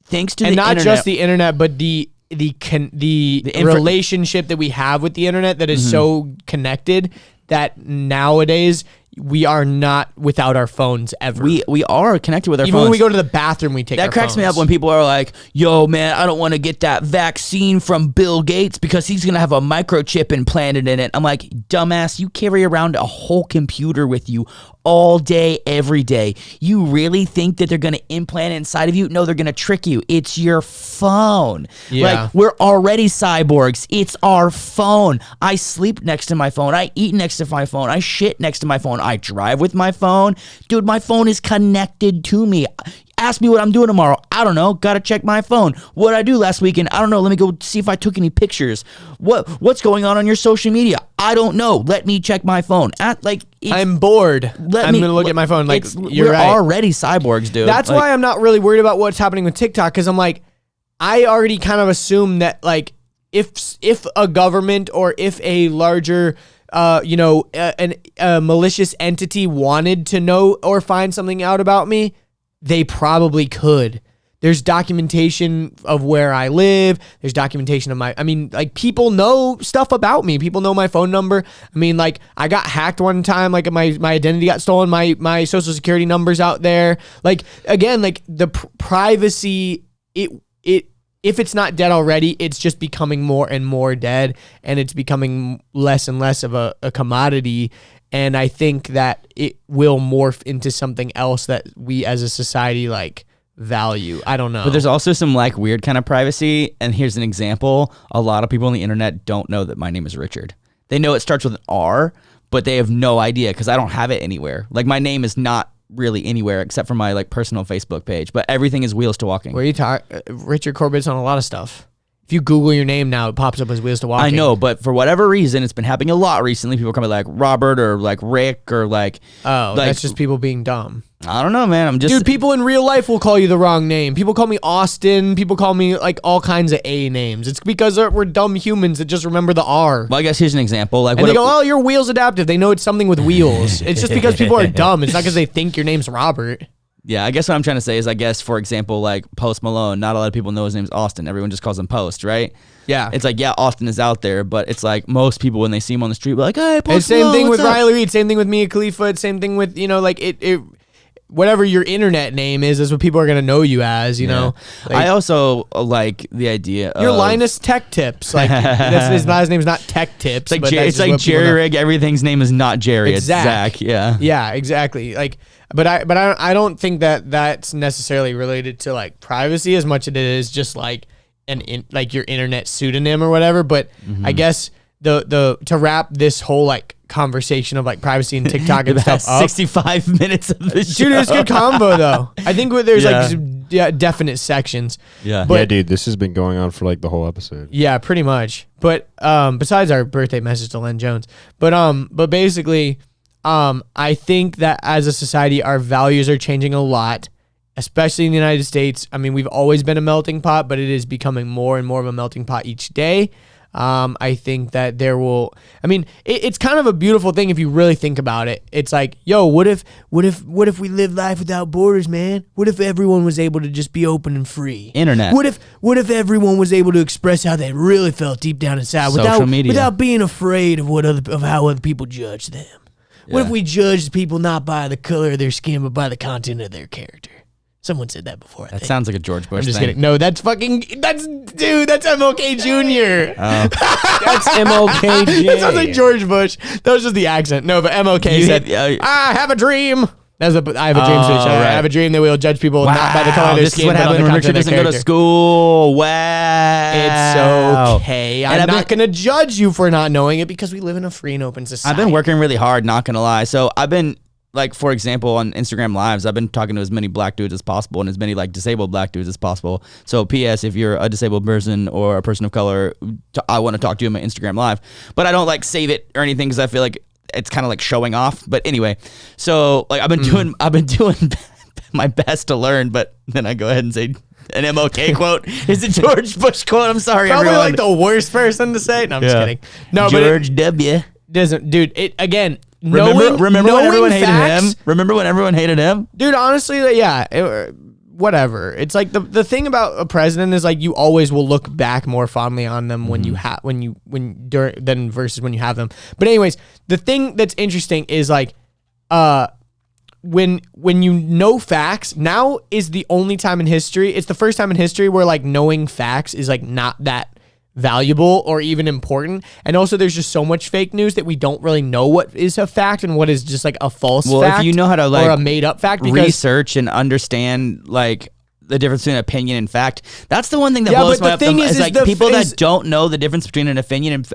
[SPEAKER 1] thanks to
[SPEAKER 2] and
[SPEAKER 1] the
[SPEAKER 2] not
[SPEAKER 1] internet,
[SPEAKER 2] just the internet, but the relationship that we have with the internet that is so connected that nowadays we are not without our phones ever.
[SPEAKER 1] We are connected with our
[SPEAKER 2] Even
[SPEAKER 1] phones.
[SPEAKER 2] when we go to the bathroom, we take
[SPEAKER 1] that
[SPEAKER 2] our
[SPEAKER 1] cracks me
[SPEAKER 2] phones.
[SPEAKER 1] up when people are like, yo, man, I don't want to get that vaccine from Bill Gates because he's going to have a microchip implanted in it. I'm like, dumbass, you carry around a whole computer with you all day, every day. You really think that they're going to implant it inside of you? No, they're going to trick you. It's your phone.
[SPEAKER 2] Yeah.
[SPEAKER 1] Like, we're already cyborgs. It's our phone. I sleep next to my phone. I eat next to my phone. I shit next to my phone. I drive with my phone. Dude, my phone is connected to me. Ask me what I'm doing tomorrow. I don't know. Gotta check my phone. What I do last weekend? I don't know. Let me go see if I took any pictures. What's going on your social media? I don't know. Let me check my phone.
[SPEAKER 2] I'm bored. I'm gonna look at my phone. Like,
[SPEAKER 1] we're already cyborgs, dude.
[SPEAKER 2] That's why I'm not really worried about what's happening with TikTok, because I'm like, I already kind of assume that like if a government or if a larger a malicious entity wanted to know or find something out about me, they probably could. There's documentation of where I live. There's documentation of people know stuff about me. People know my phone number. I mean, like, I got hacked one time. Like, my identity got stolen. My social security number's out there. Like, again, like, the privacy, if it's not dead already, it's just becoming more and more dead, and it's becoming less and less of a commodity. And I think that it will morph into something else that we as a society like value. I don't know.
[SPEAKER 1] But there's also some like weird kind of privacy. And here's an example. A lot of people on the internet don't know that my name is Richard. They know it starts with an R, but they have no idea because I don't have it anywhere. Like my name is not really anywhere except for my like personal Facebook page, but everything is Wheels to Walking.
[SPEAKER 2] Where you talk, Richard Corbett's on a lot of stuff. If you Google your name now, it pops up as Wheels to Walking.
[SPEAKER 1] I know, but for whatever reason, it's been happening a lot recently. People are coming like Robert or like Rick or like.
[SPEAKER 2] Oh, that's just people being dumb.
[SPEAKER 1] I don't know, man. I'm just.
[SPEAKER 2] Dude, people in real life will call you the wrong name. People call me Austin. People call me like all kinds of A names. It's because we're dumb humans that just remember the R.
[SPEAKER 1] Well, I guess here's an example. Like,
[SPEAKER 2] and they go, "Oh, you're Wheels Adaptive." They know it's something with wheels. It's just because people are dumb. It's not because they think your name's Robert.
[SPEAKER 1] Yeah, I guess what I'm trying to say is, I guess, for example, like Post Malone, not a lot of people know his name's Austin. Everyone just calls him Post, right?
[SPEAKER 2] Yeah.
[SPEAKER 1] It's like, yeah, Austin is out there, but it's like most people, when they see him on the street, be like, hey, Post
[SPEAKER 2] It's same
[SPEAKER 1] Malone,
[SPEAKER 2] thing with
[SPEAKER 1] what's up?
[SPEAKER 2] Riley Reid, same thing with Mia Khalifa, it's same thing with, like it whatever your internet name is what people are going to know you as, you know? Like,
[SPEAKER 1] I also like the idea of...
[SPEAKER 2] You're Linus Tech Tips. Like, his last name's not Tech Tips.
[SPEAKER 1] It's like Jerry Rig. Everything's name is not Jerry. It's Zach. Yeah.
[SPEAKER 2] Yeah, exactly. Like, but I don't think that that's necessarily related to like privacy as much as it is just like like your internet pseudonym or whatever. But I guess to wrap this whole like conversation of like privacy and TikTok and stuff up,
[SPEAKER 1] 65 minutes of the show.
[SPEAKER 2] Dude, it's a good combo though. I think there's like definite sections.
[SPEAKER 1] Yeah.
[SPEAKER 2] But,
[SPEAKER 3] yeah, dude, this has been going on for like the whole episode.
[SPEAKER 2] Yeah, pretty much. But besides our birthday message to Len Jones, but basically, I think that as a society, our values are changing a lot, especially in the United States. I mean, we've always been a melting pot, but it is becoming more and more of a melting pot each day. I think that it's kind of a beautiful thing if you really think about it. It's like, yo, what if we live life without borders, man? What if everyone was able to just be open and free?
[SPEAKER 1] Internet.
[SPEAKER 2] What if everyone was able to express how they really felt deep down inside
[SPEAKER 1] Social media.
[SPEAKER 2] without being afraid of how other people judge them? Yeah. What if we judged people not by the color of their skin, but by the content of their character? Someone said that before.
[SPEAKER 1] That sounds like a George Bush
[SPEAKER 2] I'm just
[SPEAKER 1] thing.
[SPEAKER 2] kidding. No, that's MLK Jr.
[SPEAKER 3] That's MLK.
[SPEAKER 2] That sounds like George Bush. That was just the accent. No, but MLK said, I have a dream. I have a dream speech.
[SPEAKER 1] Right.
[SPEAKER 2] I have a dream that we'll judge people not by the color of their
[SPEAKER 1] this
[SPEAKER 2] skin,
[SPEAKER 1] is what
[SPEAKER 2] but on the
[SPEAKER 1] happened when
[SPEAKER 2] content
[SPEAKER 1] Richard
[SPEAKER 2] of their
[SPEAKER 1] doesn't go to
[SPEAKER 2] character.
[SPEAKER 1] school. Wow.
[SPEAKER 2] It's okay.
[SPEAKER 1] And
[SPEAKER 2] I'm
[SPEAKER 1] I've
[SPEAKER 2] not going to judge you for not knowing it because we live in a free and open society.
[SPEAKER 1] I've been working really hard, not going to lie. So I've been, like, for example, on Instagram Lives, I've been talking to as many black dudes as possible and as many, like, disabled black dudes as possible. So, P.S., if you're a disabled person or a person of color, I want to talk to you on my Instagram Live. But I don't, like, save it or anything because I feel like it's kind of like showing off. But anyway, so, like, I've been doing my best to learn, but then I go ahead and say an MLK quote is a George Bush quote. I'm sorry,
[SPEAKER 2] Probably
[SPEAKER 1] everyone.
[SPEAKER 2] like the worst person to say it. No, I'm just kidding. No,
[SPEAKER 1] George W.
[SPEAKER 2] Doesn't, dude, it, again,
[SPEAKER 1] Remember when everyone hated
[SPEAKER 2] facts,
[SPEAKER 1] him? Remember when everyone hated him?
[SPEAKER 2] Dude, honestly, whatever. It's like the thing about a president is like you always will look back more fondly on them when you have than versus when you have them. But anyways, the thing that's interesting is like when you know facts, now is the only time in history. It's the first time in history where like knowing facts is like not that valuable or even important. And also there's just so much fake news that we don't really know what is a fact and what is just like a false fact.
[SPEAKER 1] If you know how to like
[SPEAKER 2] or a made up fact, because
[SPEAKER 1] research and understand like the difference between opinion and fact, that's the one thing that blows my up. Is like people that don't know the difference between an opinion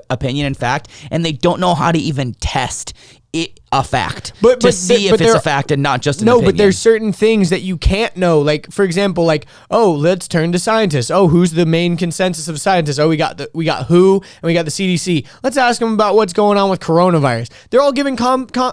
[SPEAKER 1] and fact, and they don't know how to even test it a fact to see if it's a fact and not just an opinion.
[SPEAKER 2] No, but there's certain things that you can't know. Like, for example, like, oh, let's turn to scientists. Oh, who's the main consensus of scientists? Oh, we got WHO and we got the CDC. Let's ask them about what's going on with coronavirus. They're all giving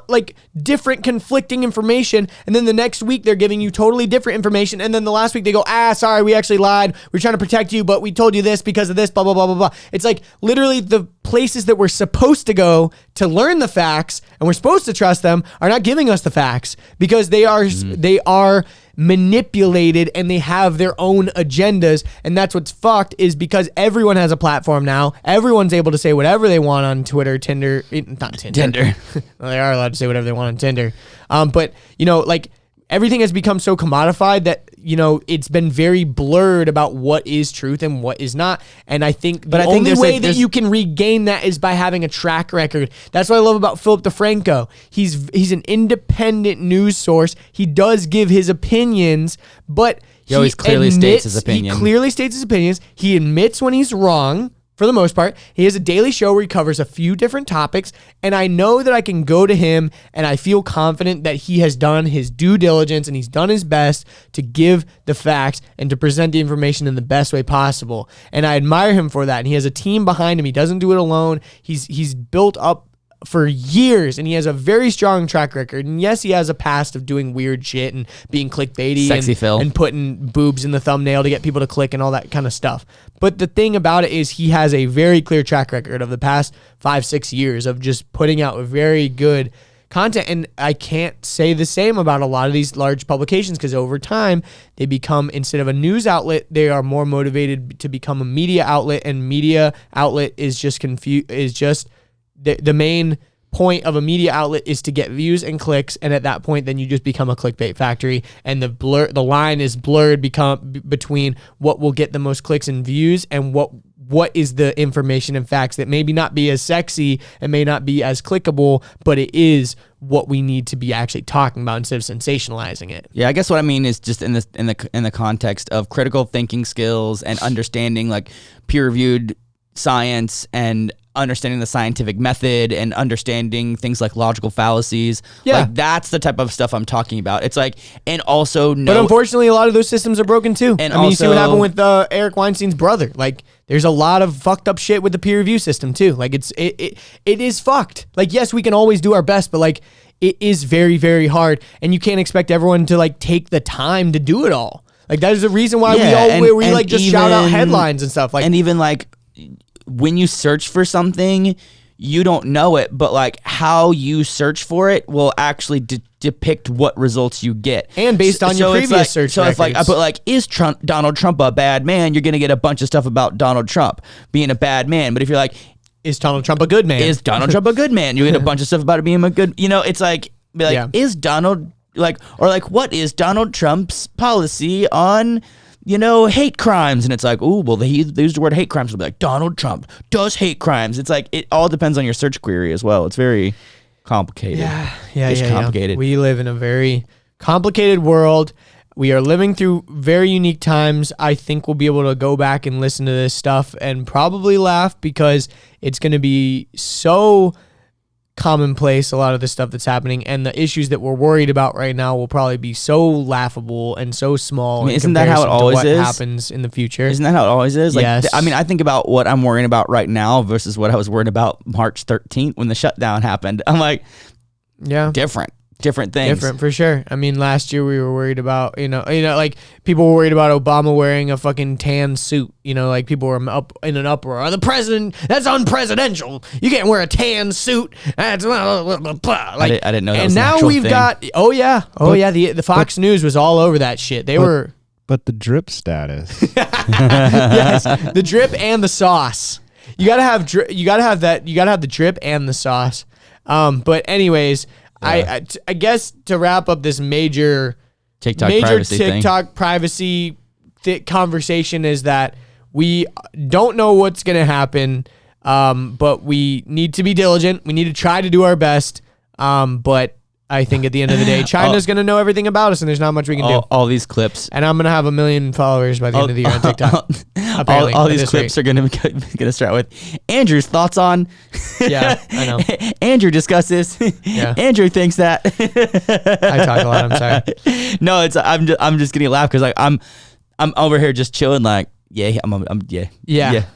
[SPEAKER 2] like different conflicting information, and then the next week they're giving you totally different information, and then the last week they go, sorry, we actually lied. We're trying to protect you, but we told you this because of this, blah, blah, blah, blah, blah. It's like literally the places that we're supposed to go to learn the facts and we're supposed to trust them are not giving us the facts because they are manipulated and they have their own agendas. And that's what's fucked is because everyone has a platform now. Everyone's able to say whatever they want on Twitter, Tinder. Well, they are allowed to say whatever they want on Tinder. But you know, like everything has become so commodified that, you know, it's been very blurred about what is truth and what is not. And I think the only way that you can regain that is by having a track record. That's what I love about Philip DeFranco. He's an independent news source. He does give his opinions, but
[SPEAKER 1] he always clearly states his opinion.
[SPEAKER 2] He clearly states his opinions. He admits when he's wrong. for the most part. He has a daily show where he covers a few different topics, and I know that I can go to him and I feel confident that he has done his due diligence and he's done his best to give the facts and to present the information in the best way possible. And I admire him for that. And he has a team behind him. He doesn't do it alone. He's built up for years, and he has a very strong track record. And yes, he has a past of doing weird shit and being clickbaity and putting boobs in the thumbnail to get people to click and all that kind of stuff. But the thing about it is he has a very clear track record of the past 5-6 years of just putting out very good content. And I can't say the same about a lot of these large publications, because over time they become, instead of a news outlet, they are more motivated to become a media outlet, and media outlet is just the main point of a media outlet is to get views and clicks, and at that point then you just become a clickbait factory, and the line is blurred between what will get the most clicks and views and what is the information and facts that maybe not be as sexy and may not be as clickable, but it is what we need to be actually talking about instead of sensationalizing it.
[SPEAKER 1] Yeah, I guess what I mean is just in the context of critical thinking skills and understanding like peer-reviewed science and understanding the scientific method and understanding things like logical fallacies.
[SPEAKER 2] Yeah.
[SPEAKER 1] Like that's the type of stuff I'm talking about. It's like, and also
[SPEAKER 2] But unfortunately, a lot of those systems are broken too.
[SPEAKER 1] And
[SPEAKER 2] you see what happened with Eric Weinstein's brother. Like, there's a lot of fucked up shit with the peer review system too. Like, it is fucked. Like, yes, we can always do our best, but like, it is very, very hard, and you can't expect everyone to like take the time to do it all. Like, that is the reason why we like just shout out headlines and stuff. Like,
[SPEAKER 1] and even like when you search for something, you don't know it, but like how you search for it will actually depict what results you get.
[SPEAKER 2] And based on your previous search
[SPEAKER 1] So
[SPEAKER 2] records.
[SPEAKER 1] if like I put like, is Donald Trump a bad man? You're going to get a bunch of stuff about Donald Trump being a bad man. But if you're like,
[SPEAKER 2] is Donald Trump a good man?
[SPEAKER 1] Is Donald Trump a good man? You get a bunch of stuff about it being a good, it's like, is Donald like, or like, what is Donald Trump's policy on, hate crimes? And it's like, oh, well, they used the word hate crimes. It'll be like, Donald Trump does hate crimes. It's like, it all depends on your search query as well. It's very complicated.
[SPEAKER 2] Yeah.
[SPEAKER 1] Complicated.
[SPEAKER 2] We live in a very complicated world. We are living through very unique times. I think we'll be able to go back and listen to this stuff and probably laugh, because it's going to be so commonplace, a lot of the stuff that's happening, and the issues that we're worried about right now will probably be so laughable and so small.
[SPEAKER 1] Isn't that how it always is?
[SPEAKER 2] Happens in the future?
[SPEAKER 1] Isn't that how it always is? Like,
[SPEAKER 2] yes.
[SPEAKER 1] I think about what I'm worrying about right now versus what I was worried about March 13th when the shutdown happened. I'm like, different things.
[SPEAKER 2] Different for sure. I mean, last year we were worried about, like people were worried about Obama wearing a fucking tan suit. Like people were up in an uproar. The president, that's unpresidential. You can't wear a tan suit. That's blah, blah, blah. Like,
[SPEAKER 1] I didn't know that
[SPEAKER 2] and
[SPEAKER 1] was an
[SPEAKER 2] now
[SPEAKER 1] actual
[SPEAKER 2] we've
[SPEAKER 1] thing.
[SPEAKER 2] got, the Fox News was all over that shit. They were.
[SPEAKER 3] But the drip status.
[SPEAKER 2] Yes, the drip and the sauce. You gotta have that. You gotta have the drip and the sauce. But anyways. Yeah. I guess to wrap up this major TikTok privacy conversation is that we don't know what's going to happen, but we need to be diligent. We need to try to do our best. But I think at the end of the day, China's going to know everything about us, and there's not much we can do.
[SPEAKER 1] All these clips.
[SPEAKER 2] And I'm going to have 1 million followers by the end of the year on TikTok.
[SPEAKER 1] all these clips are going to start with Andrew's thoughts on.
[SPEAKER 2] Yeah, I know.
[SPEAKER 1] Andrew discusses.
[SPEAKER 2] Yeah.
[SPEAKER 1] Andrew thinks that.
[SPEAKER 2] I talk a lot. I'm sorry.
[SPEAKER 1] No, I'm just getting laughed because like I'm over here just chilling like. Yeah.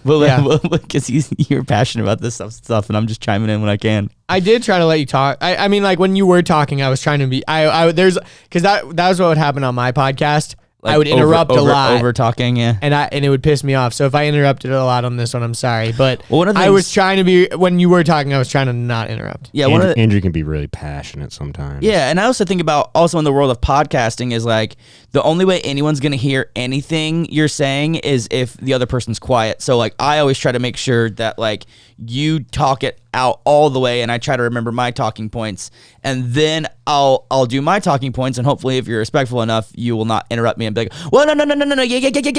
[SPEAKER 1] Well, because you're passionate about this stuff, and I'm just chiming in when I can.
[SPEAKER 2] I did try to let you talk. I mean, like when you were talking, I was trying to be. Because that was what would happen on my podcast. Like I would interrupt a lot,
[SPEAKER 1] over talking, yeah,
[SPEAKER 2] and it would piss me off. So if I interrupted a lot on this one, I'm sorry. But
[SPEAKER 1] well,
[SPEAKER 2] I was trying to be when you were talking. I was trying to not interrupt.
[SPEAKER 1] Yeah,
[SPEAKER 3] Andrew can be really passionate sometimes.
[SPEAKER 1] Yeah, and I also think about in the world of podcasting is like the only way anyone's gonna hear anything you're saying is if the other person's quiet. So like I always try to make sure that like you talk it out all the way, and I try to remember my talking points, and then I'll do my talking points, and hopefully if you're respectful enough, you will not interrupt me and be like, well, no, yeah,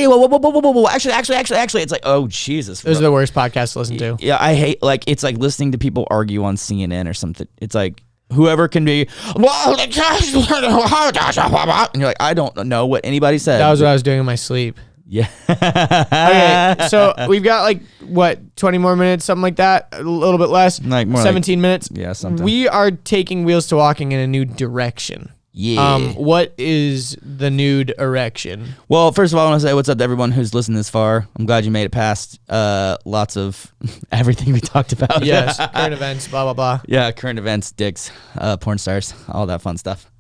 [SPEAKER 1] whoa, actually, it's like, oh, Jesus.
[SPEAKER 2] Those are the worst podcasts to listen to.
[SPEAKER 1] Yeah, I hate, like, it's like listening to people argue on CNN or something. It's like, whoever can be, and you're like, I don't know what anybody said.
[SPEAKER 2] That was what I was doing in my sleep.
[SPEAKER 1] Yeah.
[SPEAKER 2] Okay, so we've got like what 20 more minutes, something like that, a little bit less,
[SPEAKER 1] Like more
[SPEAKER 2] 17 minutes.
[SPEAKER 1] Yeah, something.
[SPEAKER 2] We are taking Wheels to Walking in a new direction.
[SPEAKER 1] Yeah.
[SPEAKER 2] What is the nude erection?
[SPEAKER 1] Well, first of all, I want to say what's up to everyone who's listened this far. I'm glad you made it past lots of everything we talked about.
[SPEAKER 2] Yes, current events, blah blah blah.
[SPEAKER 1] Yeah, current events, dicks, porn stars, all that fun stuff.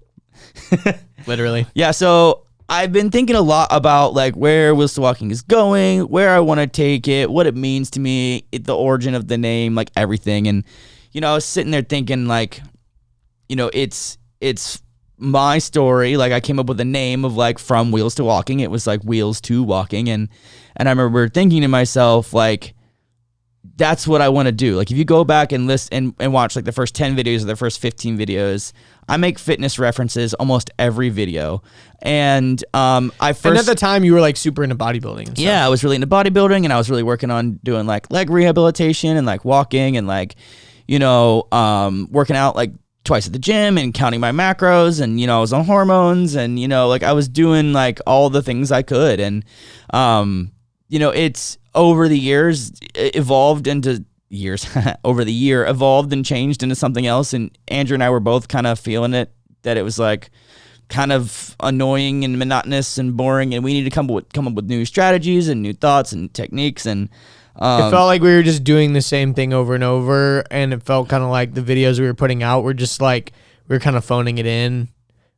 [SPEAKER 2] Literally.
[SPEAKER 1] Yeah, so I've been thinking a lot about like where Wheels to Walking is going, where I want to take it, what it means to me, the origin of the name, like everything. And I was sitting there thinking like, it's my story. Like I came up with a name of like from Wheels to Walking. It was like Wheels to Walking, and I remember thinking to myself like, that's what I want to do. Like if you go back and listen and watch like the first 10 videos or the first 15 videos, I make fitness references almost every video. And and at
[SPEAKER 2] the time you were like super into bodybuilding and stuff.
[SPEAKER 1] Yeah, I was really into bodybuilding, and I was really working on doing like leg rehabilitation and like walking and like, working out like twice at the gym and counting my macros, and I was on hormones, and like I was doing like all the things I could, and it's over the years evolved into evolved and changed into something else. And Andrew and I were both kind of feeling it, that it was like kind of annoying and monotonous and boring, and we needed to come up with new strategies and new thoughts and techniques. And
[SPEAKER 2] it felt like we were just doing the same thing over and over, and it felt kind of like the videos we were putting out were just like we were kind of phoning it in,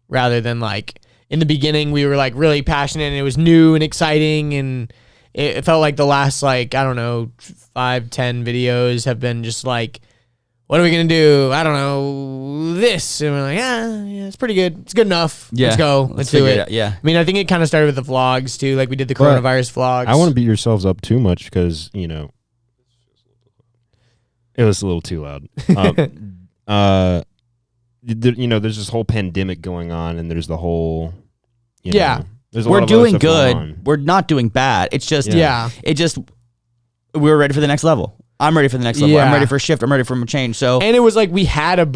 [SPEAKER 2] rather than like in the beginning we were like really passionate and it was new and exciting, and it felt like the last like, I don't know, 5-10 videos have been just like, what are we going to do? I don't know, this. And we're like, yeah, it's pretty good. It's good enough.
[SPEAKER 1] Yeah,
[SPEAKER 2] let's go. Let's do it.
[SPEAKER 1] Yeah.
[SPEAKER 2] I mean, I think it kind of started with the vlogs too. Like we did the coronavirus vlogs.
[SPEAKER 3] I wouldn't beat yourselves up too much because, it was a little too loud. There's this whole pandemic going on, and there's the whole, there's a lot
[SPEAKER 1] We're
[SPEAKER 3] of
[SPEAKER 1] doing
[SPEAKER 3] other stuff going
[SPEAKER 1] good.
[SPEAKER 3] on.
[SPEAKER 1] We're not doing bad. It's just, we were ready for the next level. I'm ready for the next level.
[SPEAKER 2] Yeah.
[SPEAKER 1] I'm ready for a shift. I'm ready for a change. So,
[SPEAKER 2] and it was like we had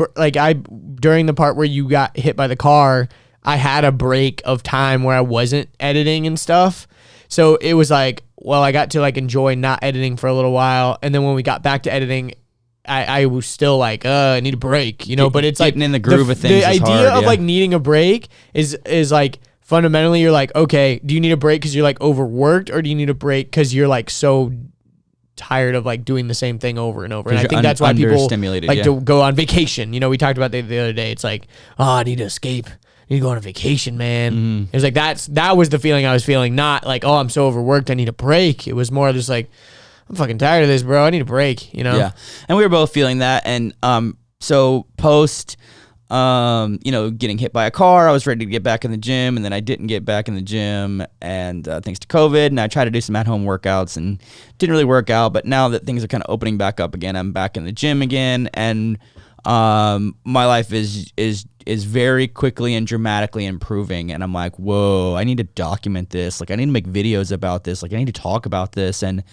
[SPEAKER 2] during the part where you got hit by the car, I had a break of time where I wasn't editing and stuff. So it was like, well, I got to like enjoy not editing for a little while, and then when we got back to editing, I was still like, I need a break, But it's like
[SPEAKER 1] getting in the groove of things.
[SPEAKER 2] The
[SPEAKER 1] is
[SPEAKER 2] idea
[SPEAKER 1] hard,
[SPEAKER 2] of like needing a break is like fundamentally you're like, okay, do you need a break because you're like overworked, or do you need a break because you're like so tired of like doing the same thing over and over? And I think that's why people like to go on vacation. We talked about that the other day. It's like, I need to escape. I need to go on a vacation, man.
[SPEAKER 1] Mm-hmm.
[SPEAKER 2] It was like that was the feeling I was feeling. Not like, I'm so overworked, I need a break. It was more just like, I'm fucking tired of this, bro. I need a break.
[SPEAKER 1] Yeah, and we were both feeling that. And so post getting hit by a car, I was ready to get back in the gym, and then I didn't get back in the gym, and thanks to COVID, and I tried to do some at-home workouts and didn't really work out. But now that things are kind of opening back up again, I'm back in the gym again, and my life is very quickly and dramatically improving. And I'm like, whoa, I need to document this. Like I need to make videos about this. Like I need to talk about this. And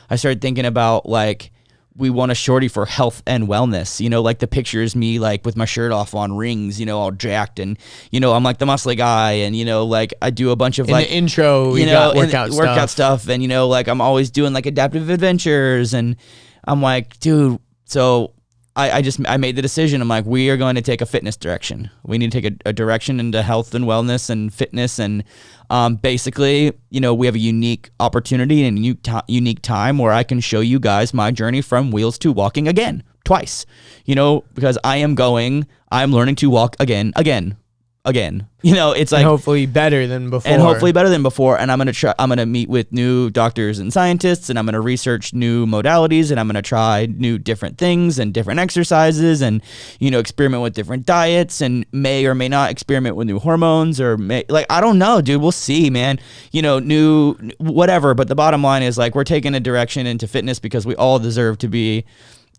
[SPEAKER 1] I started thinking about like, we want a shorty for health and wellness, like the picture is me like with my shirt off on rings, all jacked, and I'm like the muscly guy, and like I do a bunch of like
[SPEAKER 2] the intro, got workout
[SPEAKER 1] stuff, and like I'm always doing like adaptive adventures, and I'm like, dude, so I made the decision. I'm like, we are going to take a fitness direction. We need to take a direction into health and wellness and fitness, and basically, we have a unique opportunity and a unique time where I can show you guys my journey from Wheels to Walking again, twice, because I'm learning to walk again. It's like,
[SPEAKER 2] and hopefully better than before.
[SPEAKER 1] And I'm going to meet with new doctors and scientists, and I'm going to research new modalities, and I'm going to try new different things and different exercises, and, experiment with different diets, and may or may not experiment with new hormones, or I don't know, dude, we'll see, man, new whatever. But the bottom line is like, we're taking a direction into fitness because we all deserve to be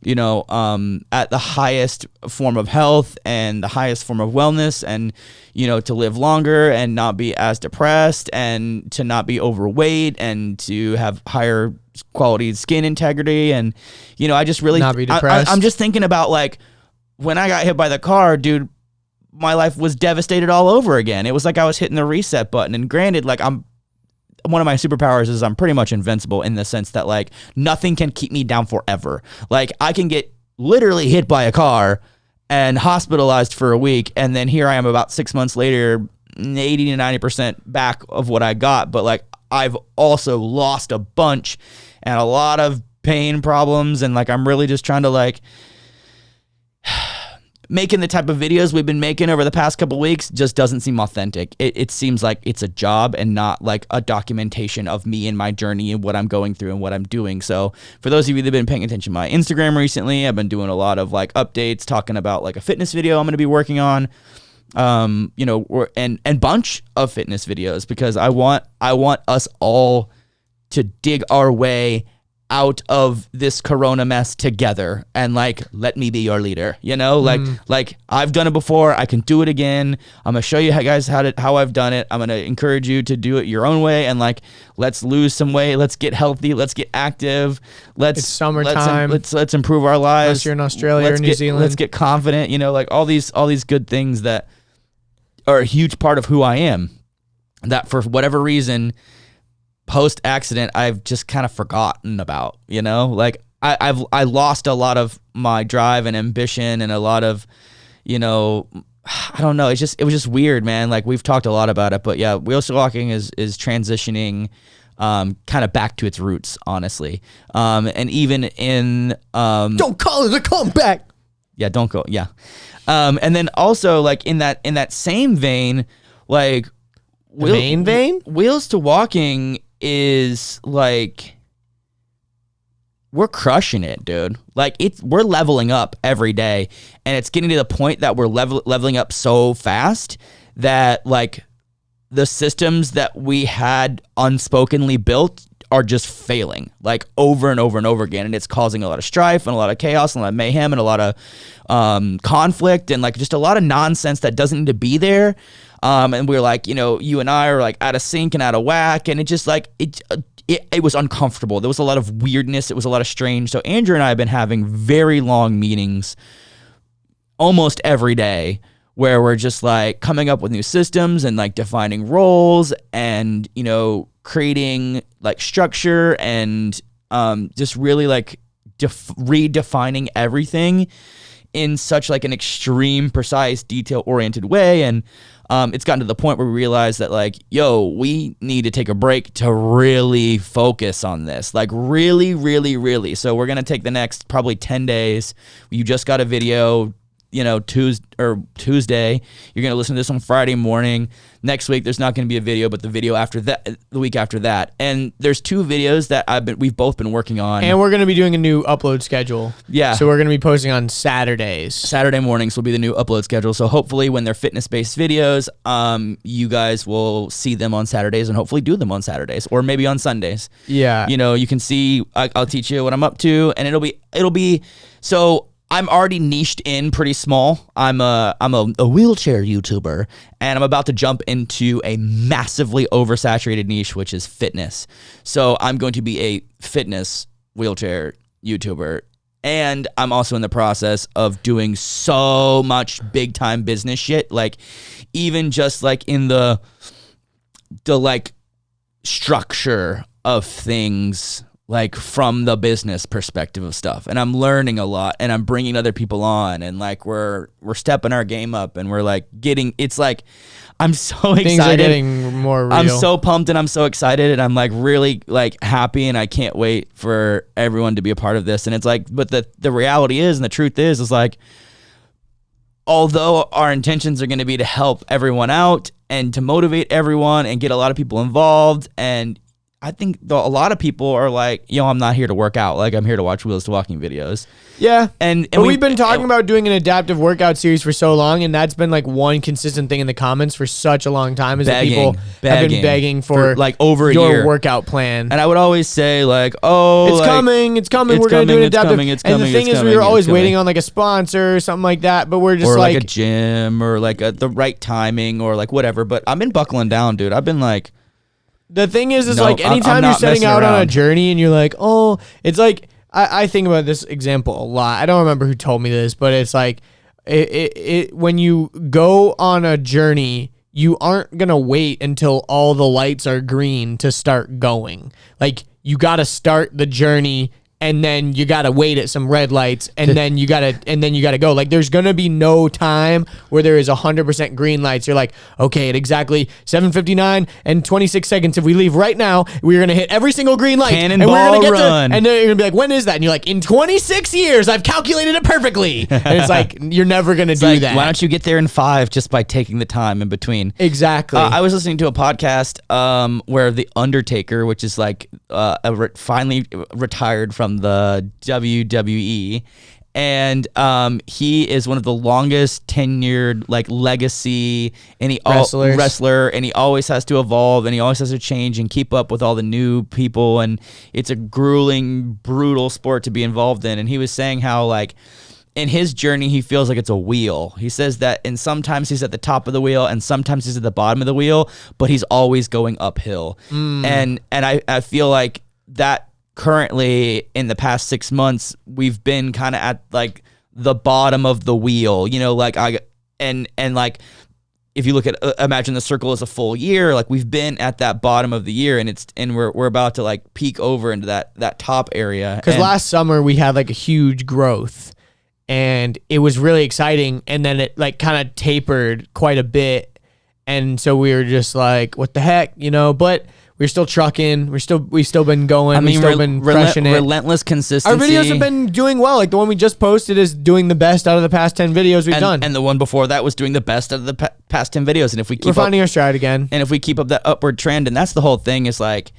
[SPEAKER 1] at the highest form of health and the highest form of wellness, and, to live longer and not be as depressed, and to not be overweight, and to have higher quality skin integrity. And, I just really,
[SPEAKER 2] not be depressed.
[SPEAKER 1] I'm just thinking about like when I got hit by the car, dude, my life was devastated all over again. It was like I was hitting the reset button, and granted, like one of my superpowers is I'm pretty much invincible in the sense that like nothing can keep me down forever. Like I can get literally hit by a car and hospitalized for a week, and then here I am about 6 months later, 80 to 90% back of what I got. But like I've also lost a bunch and a lot of pain problems, and like I'm really just trying to like making the type of videos we've been making over the past couple weeks just doesn't seem authentic. It seems like it's a job and not like a documentation of me and my journey and what I'm going through and what I'm doing. So for those of you that have been paying attention to my Instagram recently, I've been doing a lot of like updates talking about like a fitness video I'm going to be working on, and bunch of fitness videos, because I want us all to dig our way out of this corona mess together, and like let me be your leader, like I've done it before, I can do it again. I'm gonna show you guys how I've done it. I'm gonna encourage you to do it your own way, and like let's lose some weight, let's get healthy, let's get active, it's
[SPEAKER 2] summertime,
[SPEAKER 1] let's improve our lives.
[SPEAKER 2] Unless you're in Australia or New Zealand,
[SPEAKER 1] let's get confident, like all these good things that are a huge part of who I am, that for whatever reason post accident I've just kind of forgotten about. Like I lost a lot of my drive and ambition, and a lot of I don't know, it was just weird, man. Like we've talked a lot about it, but yeah, wheelchair walking is transitioning kind of back to its roots, honestly. And even in
[SPEAKER 2] don't call it a comeback.
[SPEAKER 1] Yeah, don't go. Yeah. And then also like in that same vein, like
[SPEAKER 2] main vein,
[SPEAKER 1] Wheels to Walking is like we're crushing it, dude. Like we're leveling up every day, and it's getting to the point that we're leveling up so fast that like the systems that we had unspokenly built are just failing like over and over and over again, and it's causing a lot of strife and a lot of chaos and a lot of mayhem and a lot of conflict and like just a lot of nonsense that doesn't need to be there. And we're like, you and I are like out of sync and out of whack, and it just like it was uncomfortable. There was a lot of weirdness. It was a lot of strange. So Andrew and I have been having very long meetings almost every day, where we're just like coming up with new systems and like defining roles and creating like structure and just really like redefining everything in such like an extreme, precise, detail-oriented way. And it's gotten to the point where we realize that like, we need to take a break to really focus on this. Like really, really, really. So we're going to take the next probably 10 days. You just got a video, Tuesday. You're going to listen to this on Friday morning. Next week, there's not going to be a video, but the video after that, the week after that. And there's 2 videos that we've both been working on.
[SPEAKER 2] And we're going to be doing a new upload schedule.
[SPEAKER 1] Yeah.
[SPEAKER 2] So we're going to be posting on Saturdays.
[SPEAKER 1] Saturday mornings will be the new upload schedule. So hopefully when they're fitness-based videos, you guys will see them on Saturdays and hopefully do them on Saturdays or maybe on Sundays.
[SPEAKER 2] Yeah.
[SPEAKER 1] You can see, I'll teach you what I'm up to, and it'll be, so I'm already niched in pretty small. I'm a wheelchair YouTuber, and I'm about to jump into a massively oversaturated niche, which is fitness. So I'm going to be a fitness wheelchair YouTuber, and I'm also in the process of doing so much big time business shit. Like even just like in the like structure of things, like from the business perspective of stuff, and I'm learning a lot, and I'm bringing other people on, and like we're stepping our game up, and we're like it's like I'm so excited.
[SPEAKER 2] Things are getting more real.
[SPEAKER 1] I'm so pumped and I'm so excited, and I'm like really like happy, and I can't wait for everyone to be a part of this. And it's like, but the reality is, and the truth is like, although our intentions are going to be to help everyone out and to motivate everyone and get a lot of people involved, and I think a lot of people are like, I'm not here to work out. Like, I'm here to watch Wheels to Walking videos.
[SPEAKER 2] Yeah.
[SPEAKER 1] And
[SPEAKER 2] we've been talking about doing an adaptive workout series for so long, and that's been like one consistent thing in the comments for such a long time, is that people have been begging for
[SPEAKER 1] like over a
[SPEAKER 2] your
[SPEAKER 1] year
[SPEAKER 2] workout plan.
[SPEAKER 1] And I would always say like, it's
[SPEAKER 2] coming. We're going to do an adaptive. And the thing is, we were always waiting on like a sponsor or something like that, but we're just
[SPEAKER 1] or like a gym or like the right timing or like whatever. But I've been buckling down, dude. I've been like,
[SPEAKER 2] the thing is like anytime you're setting out on a journey and you're like, it's like, I think about this example a lot. I don't remember who told me this, but it's like, when you go on a journey, you aren't going to wait until all the lights are green to start going. Like, you got to start the journey, and then you got to wait at some red lights, and then you got to go. Like, there's going to be no time where there is 100% green lights. You're like, okay, at exactly 7:59 and 26 seconds, if we leave right now, we're going to hit every single green light.
[SPEAKER 1] Cannonball
[SPEAKER 2] and we're gonna
[SPEAKER 1] run.
[SPEAKER 2] and then you're going to be like, when is that? And you're like, in 26 years, I've calculated it perfectly. And it's like, you're never going to do
[SPEAKER 1] like,
[SPEAKER 2] that.
[SPEAKER 1] why don't you get there in 5 just by taking the time in between?
[SPEAKER 2] Exactly.
[SPEAKER 1] I was listening to a podcast where The Undertaker, which is like finally retired from the WWE, and he is one of the longest tenured like legacy wrestler, and he always has to evolve, and he always has to change and keep up with all the new people, and it's a grueling, brutal sport to be involved in. And he was saying how like in his journey, he feels like it's a wheel. He says that, and sometimes he's at the top of the wheel, and sometimes he's at the bottom of the wheel, but he's always going uphill. And I feel like that currently in the past 6 months, we've been kind of at like the bottom of the wheel, you know, like and like if you look at imagine the circle as a full year, like we've been at that bottom of the year, and we're about to like peak over into that top area.
[SPEAKER 2] Because last summer we had like a huge growth, and it was really exciting, and then it like kind of tapered quite a bit, and so we were just like, what the heck, you know? But we're still trucking. We've still been going. We've still been crushing it.
[SPEAKER 1] Relentless consistency.
[SPEAKER 2] Our videos have been doing well. Like the one we just posted is doing the best out of the past 10 videos we've done.
[SPEAKER 1] And the one before that was doing the best out of the past 10 videos. And if we keep
[SPEAKER 2] we're finding our stride again.
[SPEAKER 1] And if we keep up that upward trend, and that's the whole thing, is like,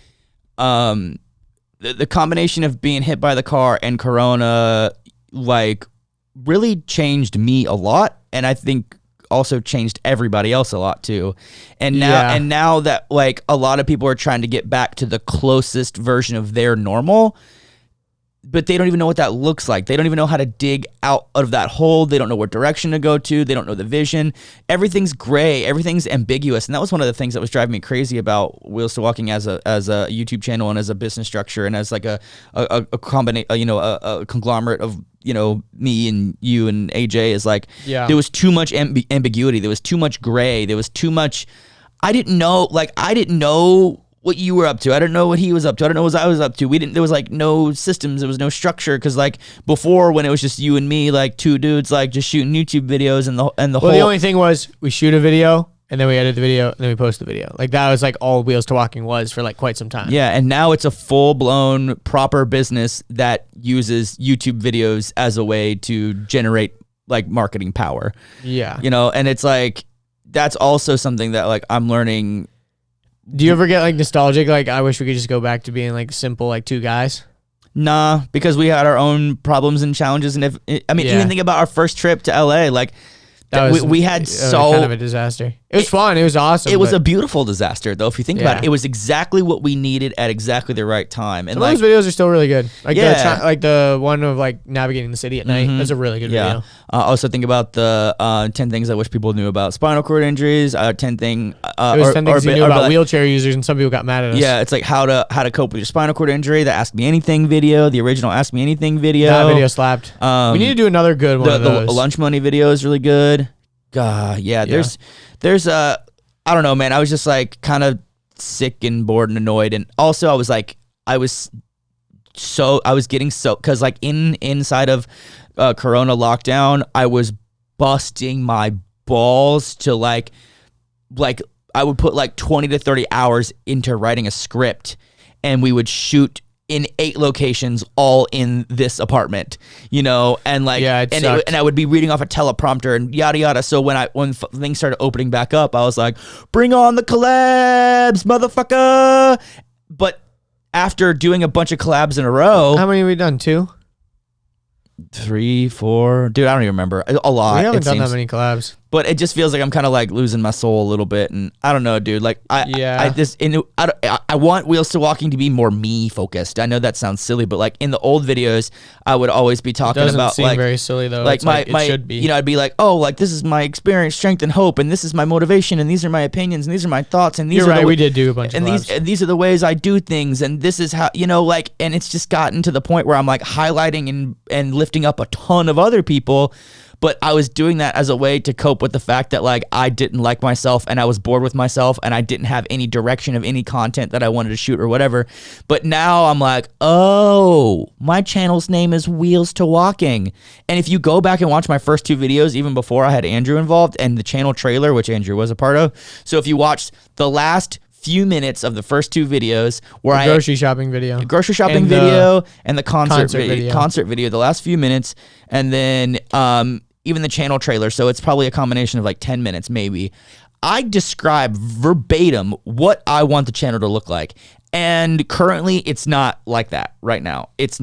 [SPEAKER 1] the combination of being hit by the car and Corona, like, really changed me a lot. And I think also changed everybody else a lot too. And now that like a lot of people are trying to get back to the closest version of their normal, but they don't even know what that looks like. They don't even know how to dig out of that hole. They don't know what direction to go to. They don't know the vision. Everything's gray. Everything's ambiguous. And that was one of the things that was driving me crazy about Wheels to Walking as a YouTube channel and as a business structure and as like a conglomerate of, you know, me and you and AJ, is like, there was too much ambiguity. There was too much gray. There was too much. I didn't know what you were up to. I didn't know what he was up to. I don't know what I was up to. There was like no systems. There was no structure. Cause like before, when it was just you and me, like two dudes, like just shooting YouTube videos and the whole.
[SPEAKER 2] The only thing was we shoot a video and then we edit the video and then we post the video. Like that was like all Wheels to Walking was for like quite some time.
[SPEAKER 1] Yeah. And now it's a full blown proper business that uses YouTube videos as a way to generate like marketing power.
[SPEAKER 2] Yeah.
[SPEAKER 1] You know, and it's like, that's also something that like I'm learning.
[SPEAKER 2] Do you ever get like nostalgic? Like, I wish we could just go back to being like simple, like two guys.
[SPEAKER 1] Nah, because we had our own problems and challenges. And even think about our first trip to LA. Like, we had
[SPEAKER 2] kind of a disaster. It was fun. It was awesome.
[SPEAKER 1] It was a beautiful disaster, though. If you think about it, it was exactly what we needed at exactly the right time. And
[SPEAKER 2] some of those videos are still really good. Like the one of like navigating the city at night. That's a really good video.
[SPEAKER 1] Also think about the 10 things I wish people knew about spinal cord injuries. 10 things.
[SPEAKER 2] It was 10 things you knew about wheelchair users, and some people got mad at us.
[SPEAKER 1] Yeah, it's like how to cope with your spinal cord injury. The Ask Me Anything video, the original Ask Me Anything video.
[SPEAKER 2] That video slapped. We need to do another good one of those.
[SPEAKER 1] The lunch money video is really good. God, yeah. There's I don't know, man. I was just like kind of sick and bored and annoyed, and also I was getting so, because like inside of Corona lockdown, I was busting my balls to like I would put like 20 to 30 hours into writing a script, and we would shoot in 8 locations, all in this apartment, you know, and like, and I would be reading off a teleprompter and yada yada. So when things started opening back up, I was like, bring on the collabs, motherfucker. But after doing a bunch of collabs in a row,
[SPEAKER 2] how many have we done? 2?
[SPEAKER 1] 3, 4, dude, I don't even remember. A lot.
[SPEAKER 2] We haven't done that many collabs.
[SPEAKER 1] But it just feels like I'm kind of like losing my soul a little bit, and I don't know, dude. Like I want Wheels to Walking to be more me focused. I know that sounds silly, but like in the old videos, I would always be talking about
[SPEAKER 2] seem
[SPEAKER 1] like
[SPEAKER 2] very silly though.
[SPEAKER 1] Like it should be. You know, I'd be like, oh, like this is my experience, strength, and hope, and this is my motivation, and these are my opinions, and these are my thoughts, and these
[SPEAKER 2] You're
[SPEAKER 1] are
[SPEAKER 2] right. We did do a bunch of collabs.
[SPEAKER 1] And these are the ways I do things, and this is how, you know, like, and it's just gotten to the point where I'm like highlighting and lifting up a ton of other people. but I was doing that as a way to cope with the fact that like I didn't like myself and I was bored with myself and I didn't have any direction of any content that I wanted to shoot or whatever. But now I'm like, oh, my channel's name is Wheels to Walking. And if you go back and watch my first 2 videos, even before I had Andrew involved, and the channel trailer, which Andrew was a part of. So if you watched the last few minutes of the first 2 videos where
[SPEAKER 2] grocery shopping video,
[SPEAKER 1] and the concert video, the last few minutes, and then even the channel trailer. So it's probably a combination of like 10 minutes maybe. I describe verbatim what I want the channel to look like. And currently it's not like that right now. It's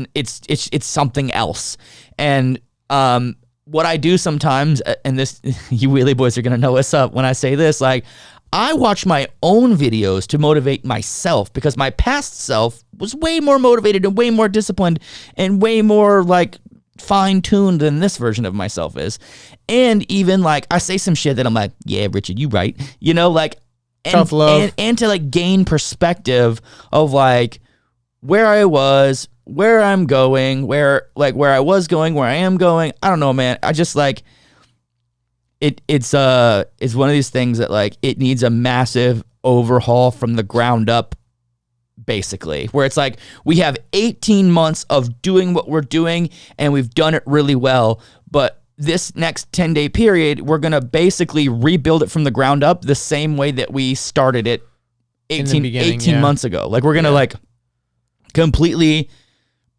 [SPEAKER 1] something else. And what I do sometimes, and this, you wheelie boys are going to know what's up when I say this, like, I watch my own videos to motivate myself because my past self was way more motivated and way more disciplined and way more like fine-tuned than this version of myself is. And even like I say some shit that I'm like, yeah, Richard, you right. You know, like,
[SPEAKER 2] tough love.
[SPEAKER 1] And to like gain perspective of like where I was, where I'm going, where I was going, where I am going. I don't know, man. I just like, it's one of these things that like it needs a massive overhaul from the ground up, basically, where it's like we have 18 months of doing what we're doing and we've done it really well, but this next 10-day period we're gonna basically rebuild it from the ground up the same way that we started it 18 months ago. Like we're gonna like completely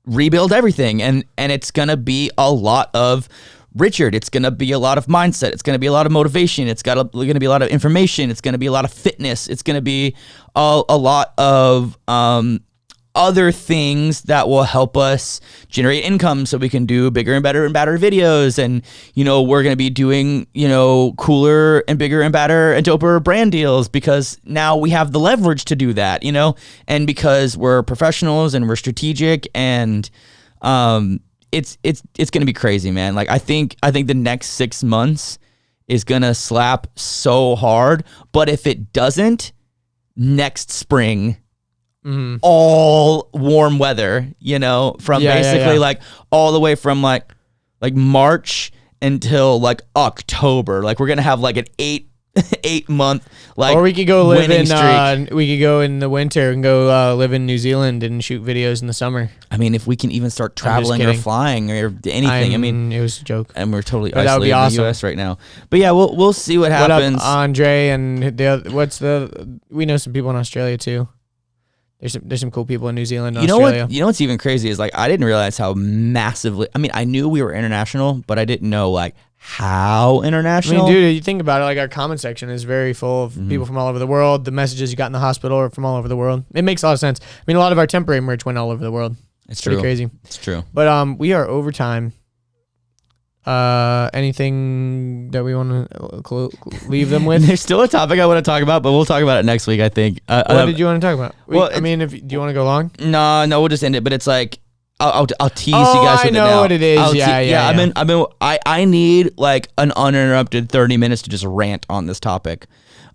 [SPEAKER 1] rebuild everything, and it's gonna be a lot of Richard, it's going to be a lot of mindset, it's going to be a lot of motivation, it's going to be a lot of information, it's going to be a lot of fitness, it's going to be a lot of other things that will help us generate income so we can do bigger and better videos. And, you know, we're going to be doing, you know, cooler and bigger and better and doper brand deals because now we have the leverage to do that, you know, and because we're professionals and we're strategic, and it's going to be crazy, man. Like I think the next 6 months is going to slap so hard, but if it doesn't, next spring, all warm weather, you know, from like all the way from like March until like October. Like we're going to have like an 8 month like,
[SPEAKER 2] or we could go live in
[SPEAKER 1] streak.
[SPEAKER 2] We could go in the winter and go live in New Zealand and shoot videos in the summer.
[SPEAKER 1] I mean, if we can even start traveling or flying or anything. I mean,
[SPEAKER 2] it was a joke,
[SPEAKER 1] and we're totally isolated in the US right now. But yeah, we'll see what happens.
[SPEAKER 2] What up, Andre? And we know some people in Australia too. There's some cool people in New Zealand and Australia.
[SPEAKER 1] You know what's even crazy is like I didn't realize how massively. I mean, I knew we were international, but I didn't know like how international.
[SPEAKER 2] I mean, dude, you think about it, like our comment section is very full of people from all over the world. The messages you got in the hospital are from all over the world. It makes a lot of sense. I mean, a lot of our temporary merch went all over the world.
[SPEAKER 1] It's
[SPEAKER 2] pretty
[SPEAKER 1] true.
[SPEAKER 2] Crazy.
[SPEAKER 1] It's true.
[SPEAKER 2] But we are over time. Anything that we want to leave them with?
[SPEAKER 1] There's still a topic I want to talk about, but we'll talk about it next week, I think.
[SPEAKER 2] What did you want to talk about?
[SPEAKER 1] Well,
[SPEAKER 2] I mean, do you want to go long?
[SPEAKER 1] No, we'll just end it. But it's like I'll tease you guys with it now.
[SPEAKER 2] I know what it is.
[SPEAKER 1] I need like an uninterrupted 30 minutes to just rant on this topic.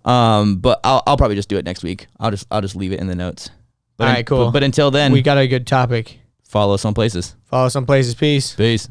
[SPEAKER 1] But I'll probably just do it next week. I'll just leave it in the notes. But
[SPEAKER 2] all right, cool.
[SPEAKER 1] But until then,
[SPEAKER 2] we got a good topic.
[SPEAKER 1] Follow some places.
[SPEAKER 2] Peace.
[SPEAKER 1] Peace.